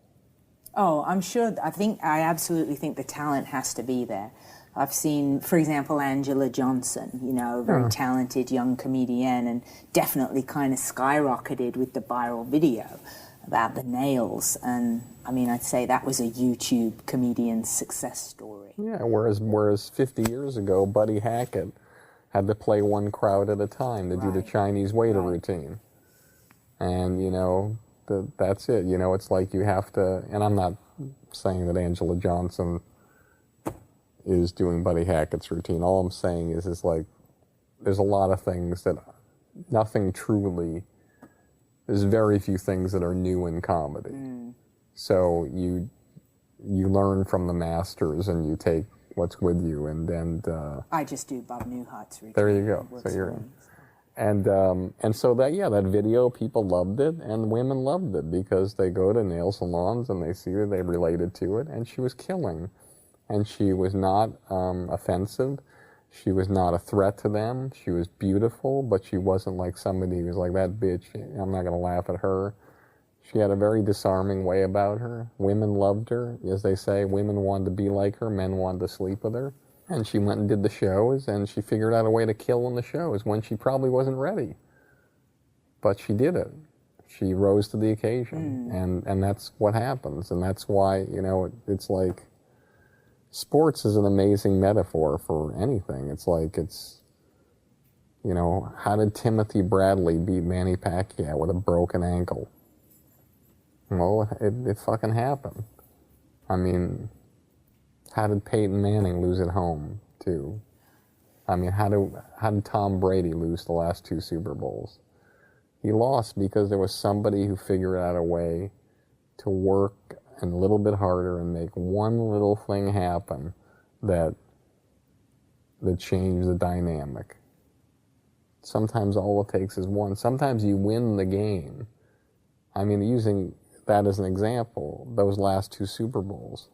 Oh, I'm sure. I absolutely think the talent has to be there. I've seen, for example, Angela Johnson, a very talented young comedian, and definitely kind of skyrocketed with the viral video about the nails. And I mean, I'd say that was a YouTube comedian's success story. Yeah, whereas 50 years ago, Buddy Hackett had to play one crowd at a time to do the Chinese waiter routine. And, that's it. It's like you have to, and I'm not saying that Angela Johnson is doing Buddy Hackett's routine. All I'm saying is like, there's a lot of things that there's very few things that are new in comedy. So you learn from the masters and you take what's with you, and I just do Bob Newhart's routine. There you go. So you're in. And so that video, people loved it, and women loved it because they go to nail salons and they see that they related to it, and she was killing. And she was not offensive. She was not a threat to them. She was beautiful, but she wasn't like somebody who was like, "That bitch, I'm not going to laugh at her." She had a very disarming way about her. Women loved her. As they say, women wanted to be like her, men wanted to sleep with her. And she went and did the shows, and she figured out a way to kill in the shows when she probably wasn't ready. But she did it. She rose to the occasion, and that's what happens. And that's why, it's like, sports is an amazing metaphor for anything. It's like, how did Timothy Bradley beat Manny Pacquiao with a broken ankle? Well, it fucking happened. I mean, how did Peyton Manning lose at home, too? I mean, how did Tom Brady lose the last 2 Super Bowls? He lost because there was somebody who figured out a way to work a little bit harder and make one little thing happen that changed the dynamic. Sometimes all it takes is one. Sometimes you win the game. I mean, using that as an example, those last 2 Super Bowls,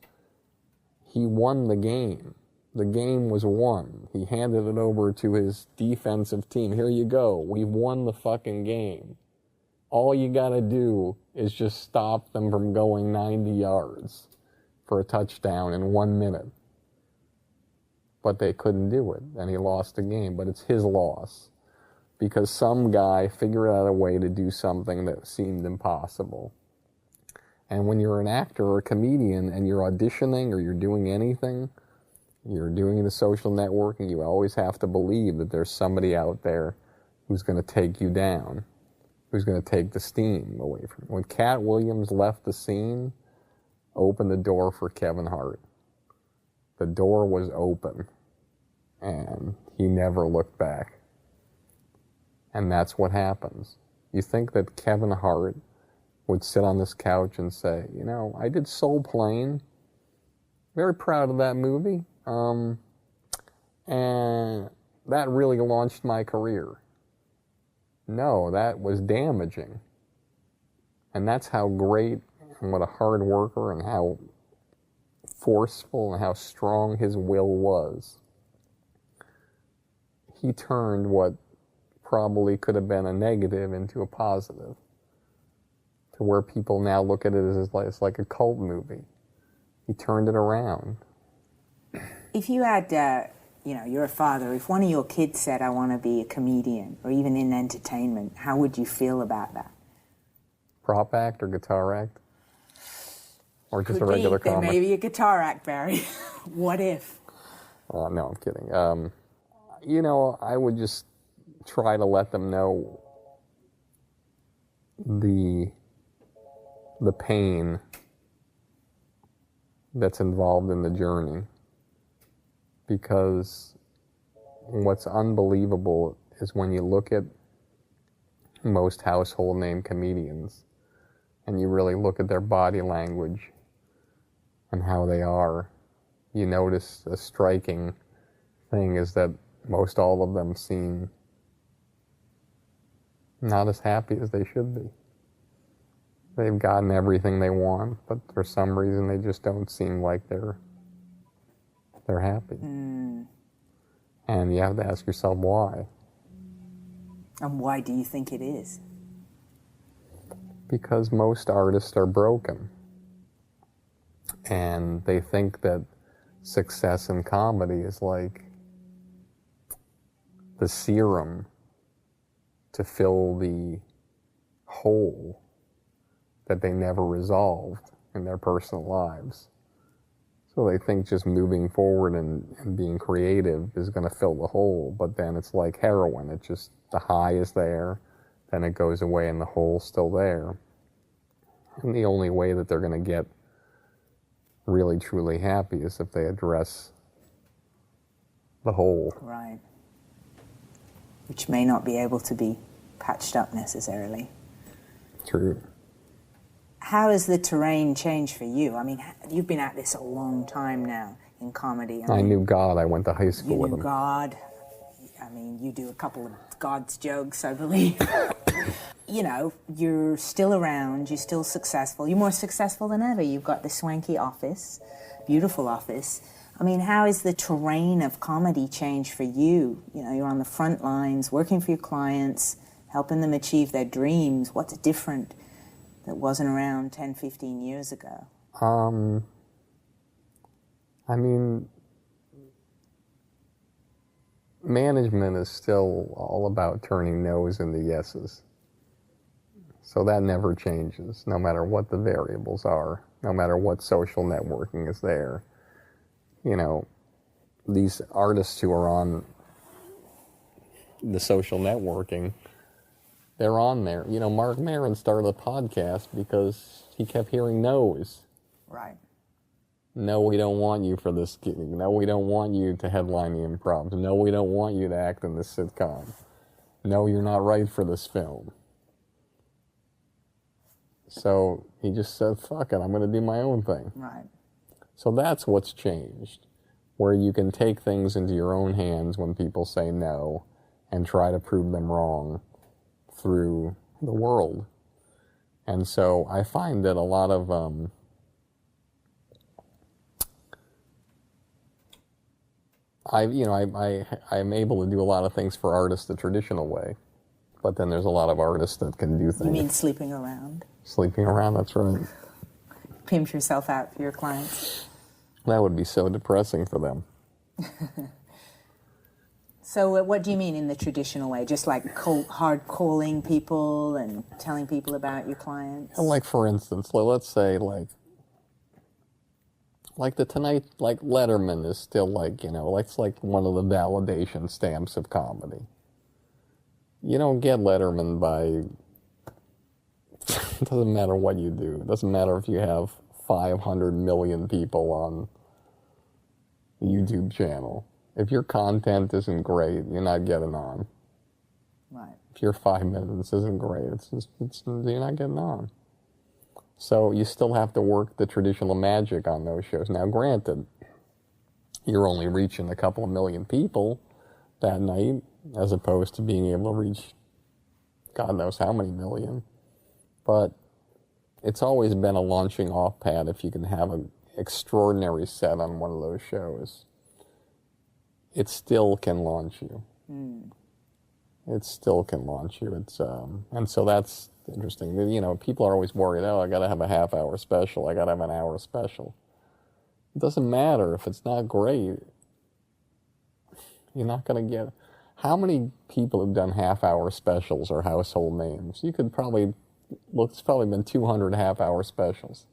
he won the game. The game was won. He handed it over to his defensive team. "Here you go. We've won the fucking game. All you gotta do is just stop them from going 90 yards for a touchdown in 1 minute." But they couldn't do it, and he lost the game. But it's his loss. because some guy figured out a way to do something that seemed impossible. And when you're an actor or a comedian and you're auditioning or you're doing anything, you're doing the social networking, you always have to believe that there's somebody out there who's going to take you down, who's going to take the steam away from you. When Cat Williams left the scene, opened the door for Kevin Hart. The door was open, and he never looked back. And that's what happens. You think that Kevin Hart would sit on this couch and say, you know, I did Soul Plane, very proud of that movie, and that really launched my career. No, that was damaging. And that's how great and what a hard worker and how forceful and how strong his will was. He turned what probably could have been a negative into a positive, to where people now look at it as it's like a cult movie. He turned it around. If you had, you're a father, if one of your kids said, I want to be a comedian, or even in entertainment, how would you feel about that? Prop act or guitar act? Or just a regular comic? There may be a guitar act, Barry. What if? No, I'm kidding. I would just try to let them know the pain that's involved in the journey. Because what's unbelievable is when you look at most household name comedians and you really look at their body language and how they are, you notice a striking thing is that most all of them seem not as happy as they should be. They've gotten everything they want, but for some reason they just don't seem like they're happy. And you have to ask yourself why. And why do you think it is? Because most artists are broken. And they think that success in comedy is like the serum to fill the hole that they never resolved in their personal lives. So they think just moving forward and being creative is going to fill the hole, but then it's like heroin. It's just the high is there, then it goes away and the hole's still there. And the only way that they're going to get really truly happy is if they address the hole. Right. Which may not be able to be patched up necessarily. True. How has the terrain changed for you? I mean, you've been at this a long time now in comedy. I knew God. I went to high school with him. You knew God. I mean, you do a couple of God's jokes, I believe. You're still around. You're still successful. You're more successful than ever. You've got the swanky office, beautiful office. I mean, how has the terrain of comedy changed for you? You're on the front lines, working for your clients, helping them achieve their dreams. What's different that wasn't around 10, 15 years ago? Management is still all about turning no's into yeses. So that never changes, no matter what the variables are, no matter what social networking is there. These artists who are on the social networking, they're on there. Mark Maron started a podcast because he kept hearing no's. Right. No, we don't want you for this gig. No, we don't want you to headline the improv. No, we don't want you to act in this sitcom. No, you're not right for this film. So he just said, fuck it, I'm going to do my own thing. Right. So that's what's changed, where you can take things into your own hands when people say no and try to prove them wrong through the world. And so I find that a lot of I'm able to do a lot of things for artists the traditional way, but then there's a lot of artists that can do things. You mean sleeping around? Sleeping around, that's right. Pimp yourself out for your clients. That would be so depressing for them. So what do you mean in the traditional way? Just like hard calling people and telling people about your clients? Like, for instance, let's say, like the Tonight, like Letterman is still like, it's like one of the validation stamps of comedy. You don't get Letterman by, it doesn't matter what you do. It doesn't matter if you have 500 million people on the YouTube channel. If your content isn't great, you're not getting on. Right. If your 5 minutes isn't great, you're not getting on. So you still have to work the traditional magic on those shows. Now, granted, you're only reaching a couple of million people that night, as opposed to being able to reach God knows how many million. But it's always been a launching off pad if you can have an extraordinary set on one of those shows. It still can launch you. It still can launch you. And so that's interesting. People are always worried, I got to have a half-hour special. I got to have an hour special. It doesn't matter. If it's not great, you're not going to get... How many people who've done half-hour specials are household names? You could probably... Look, it's probably been 200 half-hour specials.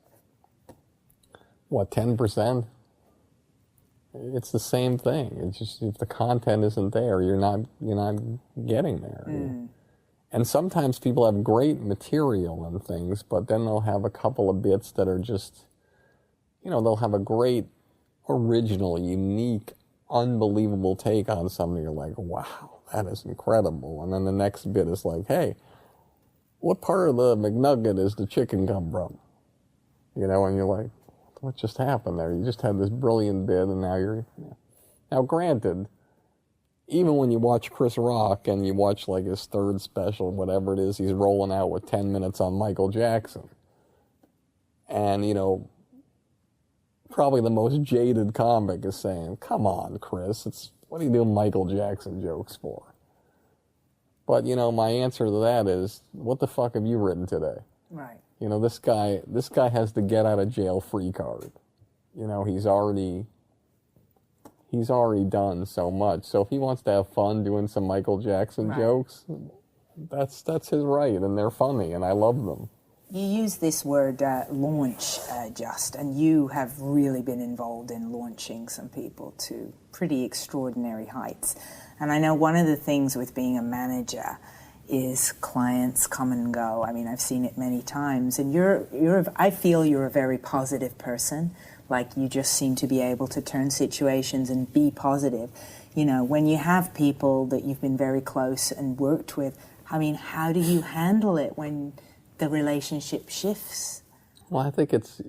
What, 10%? It's the same thing. It's just if the content isn't there, you're not getting there. And sometimes people have great material and things, but then they'll have a couple of bits that are just, they'll have a great, original, unique, unbelievable take on something. You're like, wow, that is incredible. And then the next bit is like, hey, what part of the McNugget is the chicken come from? And you're like, what just happened there? You just had this brilliant bit, and now you're... Now, granted, even when you watch Chris Rock and you watch, like, his third special, whatever it is, he's rolling out with 10 minutes on Michael Jackson. And, probably the most jaded comic is saying, come on, Chris, what are you doing Michael Jackson jokes for? But, my answer to that is, what the fuck have you written today? Right. This guy has the get out of jail free card. He's already done so much. So if he wants to have fun doing some Michael Jackson jokes, that's his right, and they're funny, and I love them. You use this word launch, Just, and you have really been involved in launching some people to pretty extraordinary heights. And I know one of the things with being a manager is clients come and go. I mean, I've seen it many times, and I feel you're a very positive person. Like, you just seem to be able to turn situations and be positive. When you have people that you've been very close and worked with, I mean, how do you handle it when the relationship shifts? Well, I think it's,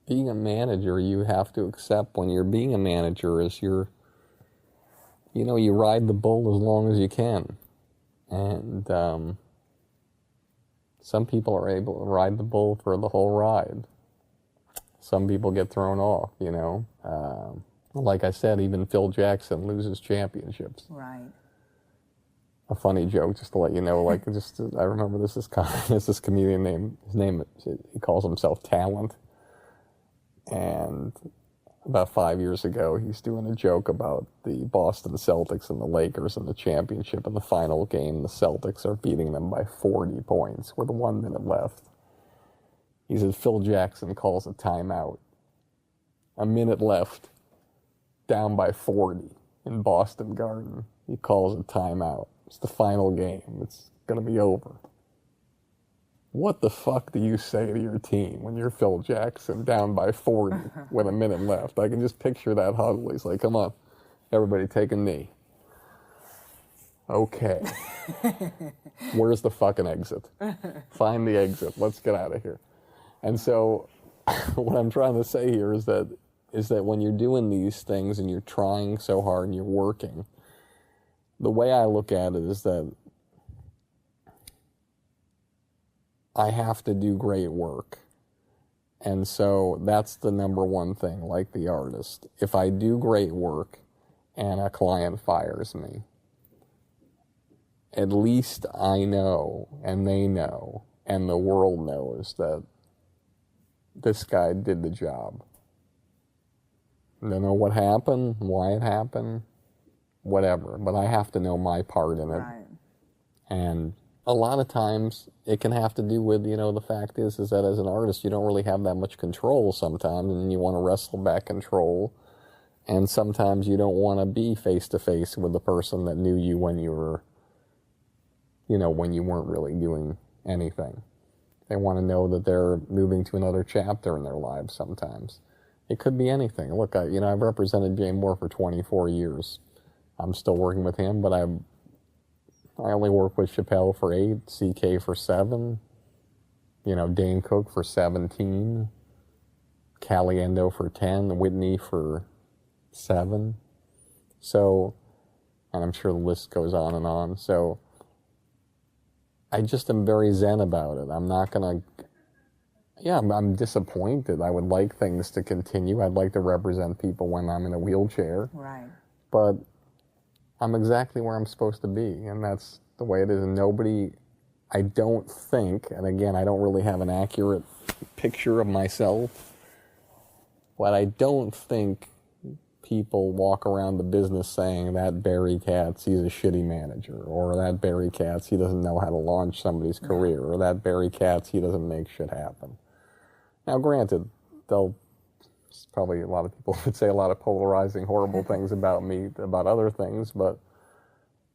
being a manager, you have to accept when you're being a manager is you ride the bull as long as you can. And some people are able to ride the bull for the whole ride. Some people get thrown off, Like I said, even Phil Jackson loses championships. Right. A funny joke, just to let you know, I remember this comedian he calls himself Talent. And about 5 years ago, he's doing a joke about the Boston Celtics and the Lakers in the championship. In the final game, the Celtics are beating them by 40 points with 1 minute left. He said Phil Jackson calls a timeout. A minute left, down by 40 in Boston Garden. He calls a timeout. It's the final game. It's going to be over. What the fuck do you say to your team when you're Phil Jackson down by 40 with a minute left? I can just picture that huddle. He's like, come on, everybody take a knee. Okay. Where's the fucking exit? Find the exit. Let's get out of here. And so what I'm trying to say here is that when you're doing these things and you're trying so hard and you're working, the way I look at it is that I have to do great work. And so that's the number one thing, like the artist. If I do great work and a client fires me, at least I know, and they know, and the world knows that this guy did the job. don't know what happened, why it happened, whatever. But I have to know my part in it. Right. And a lot of times it can have to do with, the fact is that as an artist, you don't really have that much control sometimes, and you want to wrestle back control. And sometimes you don't want to be face to face with the person that knew you when you were, when you weren't really doing anything. They want to know that they're moving to another chapter in their lives sometimes. It could be anything. Look, I've represented Jay Moore for 24 years. I'm still working with him, but I only work with Chappelle for 8, CK for 7, Dane Cook for 17, Caliendo for 10, Whitney for 7. So, and I'm sure the list goes on and on. So, I just am very zen about it. I'm not going to, I'm disappointed. I would like things to continue. I'd like to represent people when I'm in a wheelchair. Right. But I'm exactly where I'm supposed to be, and that's the way it is. And nobody, I don't think, and again, I don't really have an accurate picture of myself, but I don't think people walk around the business saying that Barry Katz, he's a shitty manager, or that Barry Katz, he doesn't know how to launch somebody's career, or that Barry Katz, he doesn't make shit happen. Now, granted, probably a lot of people would say a lot of polarizing, horrible things about me, about other things, but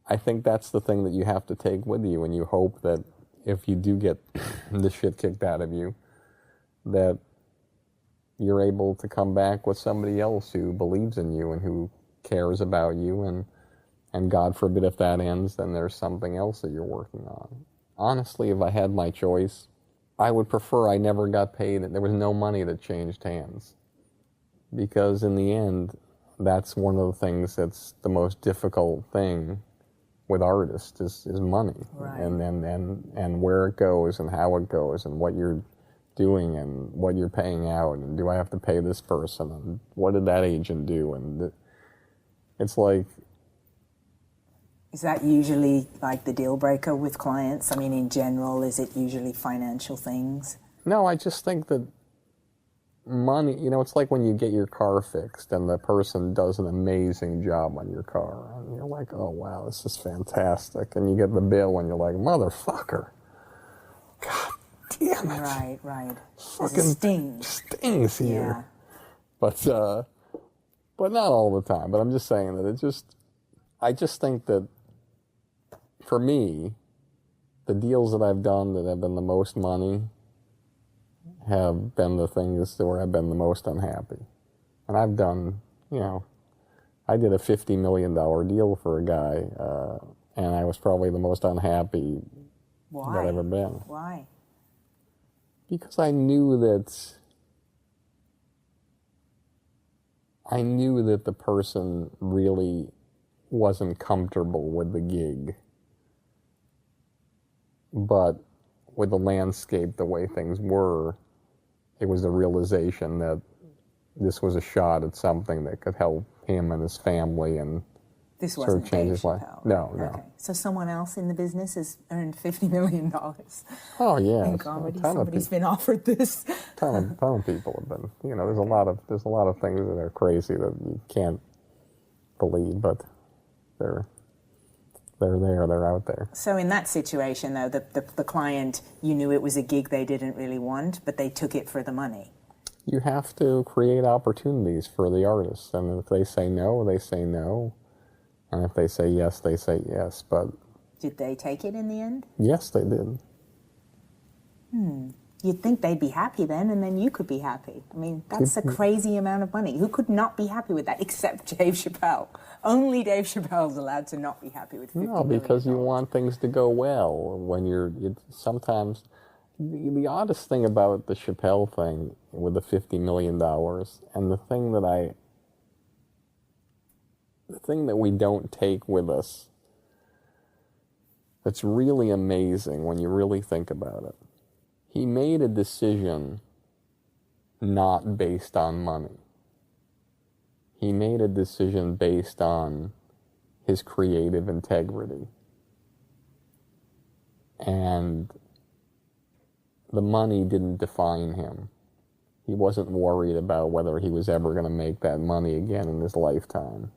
I think that's the thing that you have to take with you, and you hope that if you do get the shit kicked out of you, that you're able to come back with somebody else who believes in you and who cares about you, and God forbid if that ends, then there's something else that you're working on. Honestly, if I had my choice, I would prefer I never got paid. There was no money that changed hands. Because in the end, that's one of the things that's the most difficult thing with artists is money. Right. And where it goes and how it goes and what you're doing and what you're paying out, and do I have to pay this person, and what did that agent do, and it's like... Is that usually like the deal breaker with clients? I mean, in general, is it usually financial things? No, I just think that money, it's like when you get your car fixed and the person does an amazing job on your car, and you're like, oh wow, this is fantastic, and you get the bill and you're like, motherfucker, God damn it. Right. Fucking stings here. Yeah. But not all the time. But I'm just saying that I just think that for me, the deals that I've done that have been the most money have been the things where I've been the most unhappy. And I've done, I did a $50 million deal for a guy, and I was probably the most unhappy that I've ever been. Why? Because I knew that the person really wasn't comfortable with the gig. But with the landscape, the way things were, it was the realization that this was a shot at something that could help him and his family and this wasn't sort of change his life. No. Okay. So someone else in the business has earned $50 million. Oh yeah, in comedy, somebody's been offered this. ton of people have been. There's a lot of things that are crazy that you can't believe, but they're there, they're out there. So in that situation, though, the client, you knew it was a gig they didn't really want, but they took it for the money. You have to create opportunities for the artists, and if they say no, they say no, and if they say yes, they say yes. But did they take it in the end? Yes, they did. You'd think they'd be happy then, and then you could be happy. I mean, that's a crazy amount of money. Who could not be happy with that except Dave Chappelle? Only Dave Chappelle's allowed to not be happy with $50 million. No, because you want things to go well. When sometimes, the oddest thing about the Chappelle thing with the $50 million, and the thing that we don't take with us, that's really amazing when you really think about it. He made a decision not based on money. He made a decision based on his creative integrity. And the money didn't define him. He wasn't worried about whether he was ever going to make that money again in his lifetime.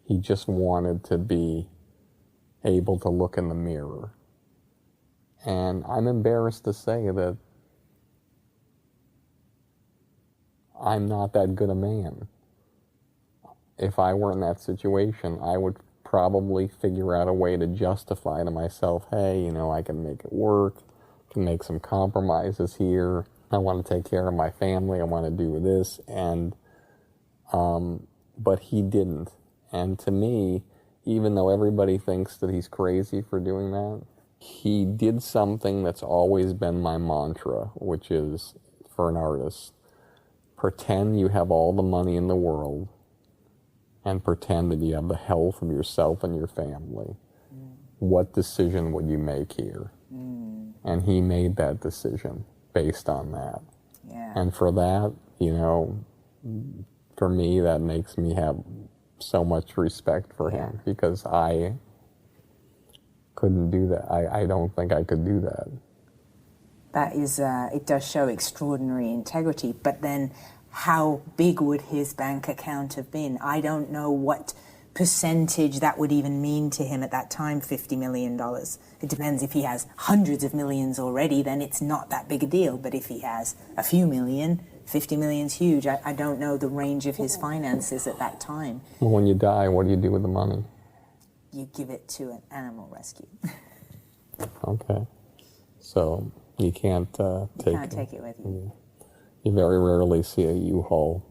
He just wanted to be able to look in the mirror. And I'm embarrassed to say that I'm not that good a man. If I were in that situation, I would probably figure out a way to justify to myself, hey, you know, I can make it work, can make some compromises here. I want to take care of my family. I want to do this. And, but he didn't. And to me, even though everybody thinks that he's crazy for doing that, he did something that's always been my mantra, which is, for an artist, pretend you have all the money in the world and pretend that you have the health of yourself and your family. What decision would you make here? And he made that decision based on that. Yeah. And for that, you know, for me, that makes me have so much respect for him, because I couldn't do that. I don't think I could do that. That is, it does show extraordinary integrity, but then how big would his bank account have been? I don't know what percentage that would even mean to him at that time, $50 million. It depends. If he has hundreds of millions already, then it's not that big a deal. But if he has a few million, 50 million's huge. I don't know the range of his finances at that time. Well, when you die, what do you do with the money? You give it to an animal rescue. Okay. So you can't Can't take it with you. You very rarely see a U-Haul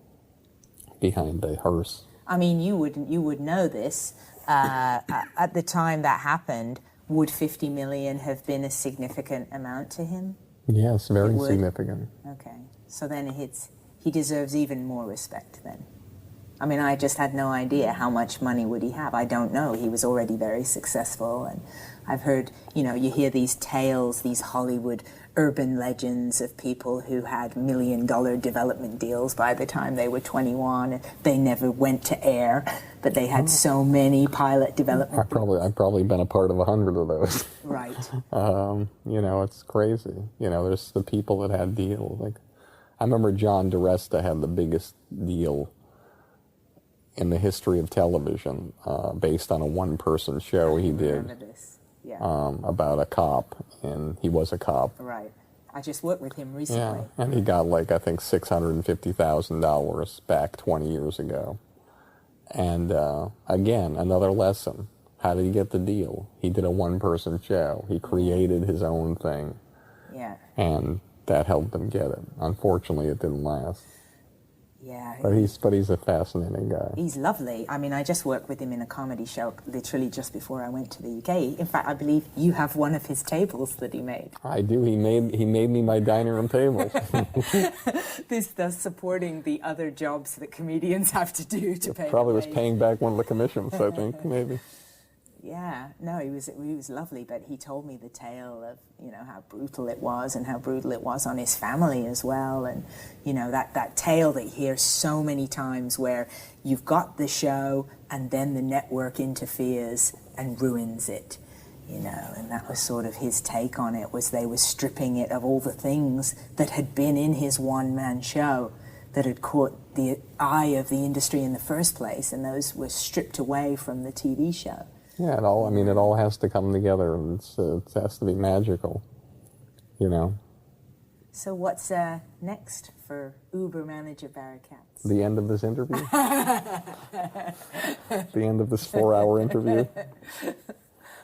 behind a hearse. I mean, you would know this. At the time that happened, would 50 million have been a significant amount to him? Yes, very significant. Okay. So then he deserves even more respect then. I mean, I just had no idea how much money would he have. I don't know. He was already very successful. And I've heard, you know, you hear these tales, these Hollywood urban legends of people who had $1 million development deals by the time they were 21. They never went to air, but they had so many pilot development I've probably been a part of 100 of those. Right. You know, it's crazy. You know, there's the people that had deals. Like, I remember John DiResta had the biggest deal in the history of television, based on a one-person show he did about a cop, and he was a cop. Right. I just worked with him recently. Yeah, and he got, like, I think $650,000 back 20 years ago. And again, another lesson. How did he get the deal? He did a one-person show. He created his own thing. Yeah. And that helped him get it. Unfortunately, it didn't last. Yeah. But he's a fascinating guy. He's lovely. I mean, I just worked with him in a comedy show literally just before I went to the UK. In fact, I believe you have one of his tables that he made. I do. He made me my dining room table. This thus supporting the other jobs that comedians have to do to pay. Probably was paying back one of the commissions, I think, maybe. Yeah, no, he was lovely, but he told me the tale of, you know, how brutal it was and how brutal it was on his family as well. And, you know, that tale that you hear so many times where you've got the show and then the network interferes and ruins it, you know, and that was sort of his take on it, was they were stripping it of all the things that had been in his one-man show that had caught the eye of the industry in the first place, and those were stripped away from the TV show. Yeah, it all has to come together, and it has to be magical, you know. So what's next for Uber manager Barry Katz? The end of this interview? The end of this 4-hour interview?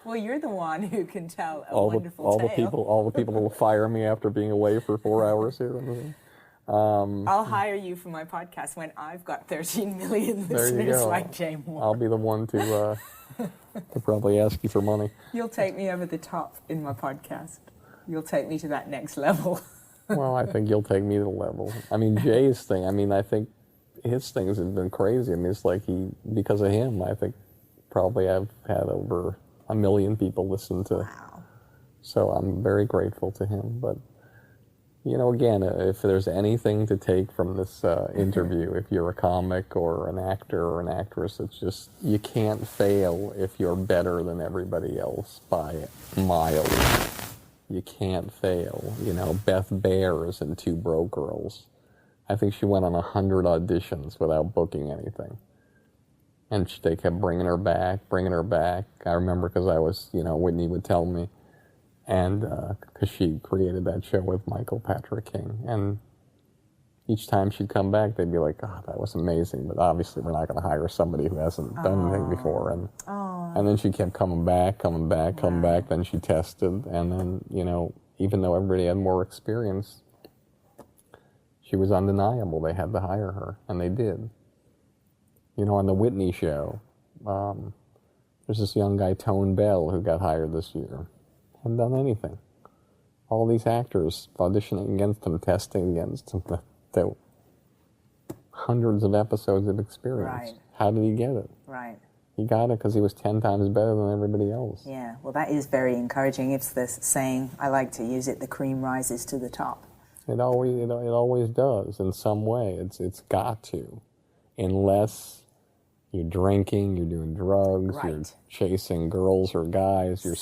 Well, you're the one who can tell a wonderful tale. All the people will fire me after being away for 4 hours here. I'll hire you for my podcast when I've got 13 million listeners like Jay Moore. I'll be the one to probably ask you for money. You'll take me over the top in my podcast. You'll take me to that next level. Well, I think you'll take me to the level. I mean, Jay's thing, I think his things have been crazy. I mean, it's like because of him, I think probably I've had over 1 million people listen to. Wow. So I'm very grateful to him. But, you know, again, if there's anything to take from this interview, if you're a comic or an actor or an actress, it's just you can't fail if you're better than everybody else by miles. You Can't Fail, you know, Beth Bears and Two Broke Girls. I think she went on 100 auditions without booking anything. And they kept bringing her back. I remember because I was, you know, Whitney would tell me. And because she created that show with Michael Patrick King. And each time she'd come back, they'd be like, "Oh, that was amazing, but obviously we're not going to hire somebody who hasn't done anything before." And then she kept coming back. Then she tested, and then, you know, even though everybody had more experience, she was undeniable. They had to hire her, and they did. You know, on the Whitney show, there's this young guy, Tone Bell, who got hired this year. Hadn't done anything. All these actors auditioning against him, testing against him. Hundreds of episodes of experience. Right. How did he get it? Right. He got it because he was 10 times better than everybody else. Yeah, well, that is very encouraging. It's the saying, I like to use it, the cream rises to the top. It always does in some way. It's got to. Unless you're drinking, you're doing drugs, Right. you're chasing girls or guys, you're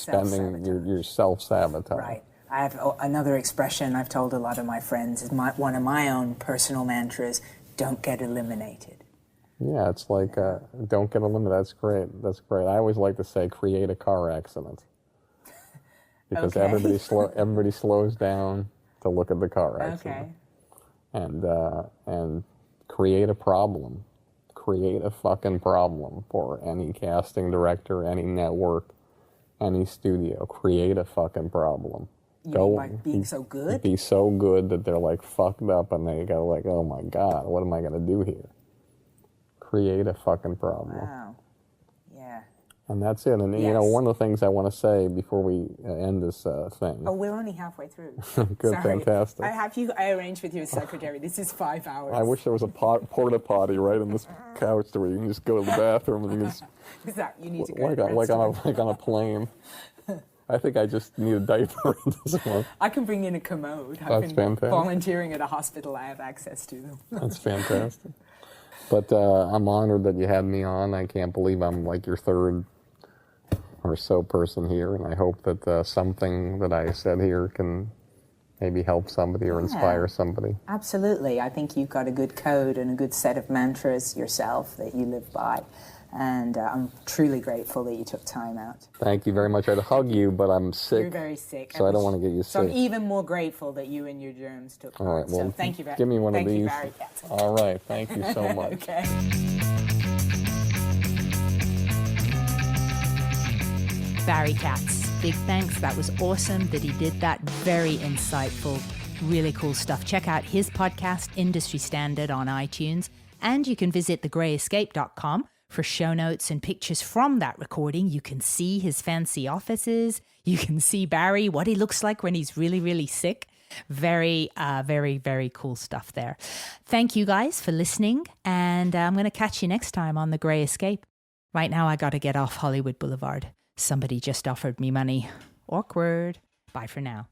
you're self-sabotage. Right. I have another expression I've told a lot of my friends, is one of my own personal mantras, don't get eliminated. Yeah, it's like, don't get eliminated. That's great. I always like to say, create a car accident. Because Okay. everybody slows down to look at the car accident. Okay. And create a problem. Create a fucking problem for any casting director, any network, any studio. Create a fucking problem. Like being so good? Be so good that they're like fucked up and they go like, oh my God, what am I going to do here? Create a fucking problem. Wow. Yeah. And that's it. And, you know, one of the things I want to say before we end this thing. Oh, we're only halfway through. Good, Sorry. fantastic. I arranged with your secretary. This is 5 hours. I wish there was a porta potty right on this couch where you can just go to the bathroom and you just... Is that you need to go like to the restroom? on a plane. I think I just need a diaper at this point. I can bring in a commode. I've That's been fantastic. volunteering at a hospital. I have access to them. That's fantastic. But I'm honored that you had me on. I can't believe I'm like your third or so person here, and I hope that something that I said here can maybe help somebody or inspire somebody. Absolutely. I think you've got a good code and a good set of mantras yourself that you live by. And I'm truly grateful that you took time out. Thank you very much. I'd hug you, but I'm sick. You're very sick. So I don't want to get you sick. So I'm even more grateful that you and your germs took part. All right, well, so thank you very much. give me one of these. Thank you, Barry Katz. All right, thank you so much. Okay. Barry Katz, big thanks. That was awesome that he did that. Very insightful, really cool stuff. Check out his podcast, Industry Standard, on iTunes. And you can visit thegreyescape.com for show notes and pictures from that recording. You can see his fancy offices. You can see Barry, what he looks like when he's really, really sick. Very, very cool stuff there. Thank you guys for listening. And I'm going to catch you next time on The Grey Escape. Right now, I got to get off Hollywood Boulevard. Somebody just offered me money. Awkward. Bye for now.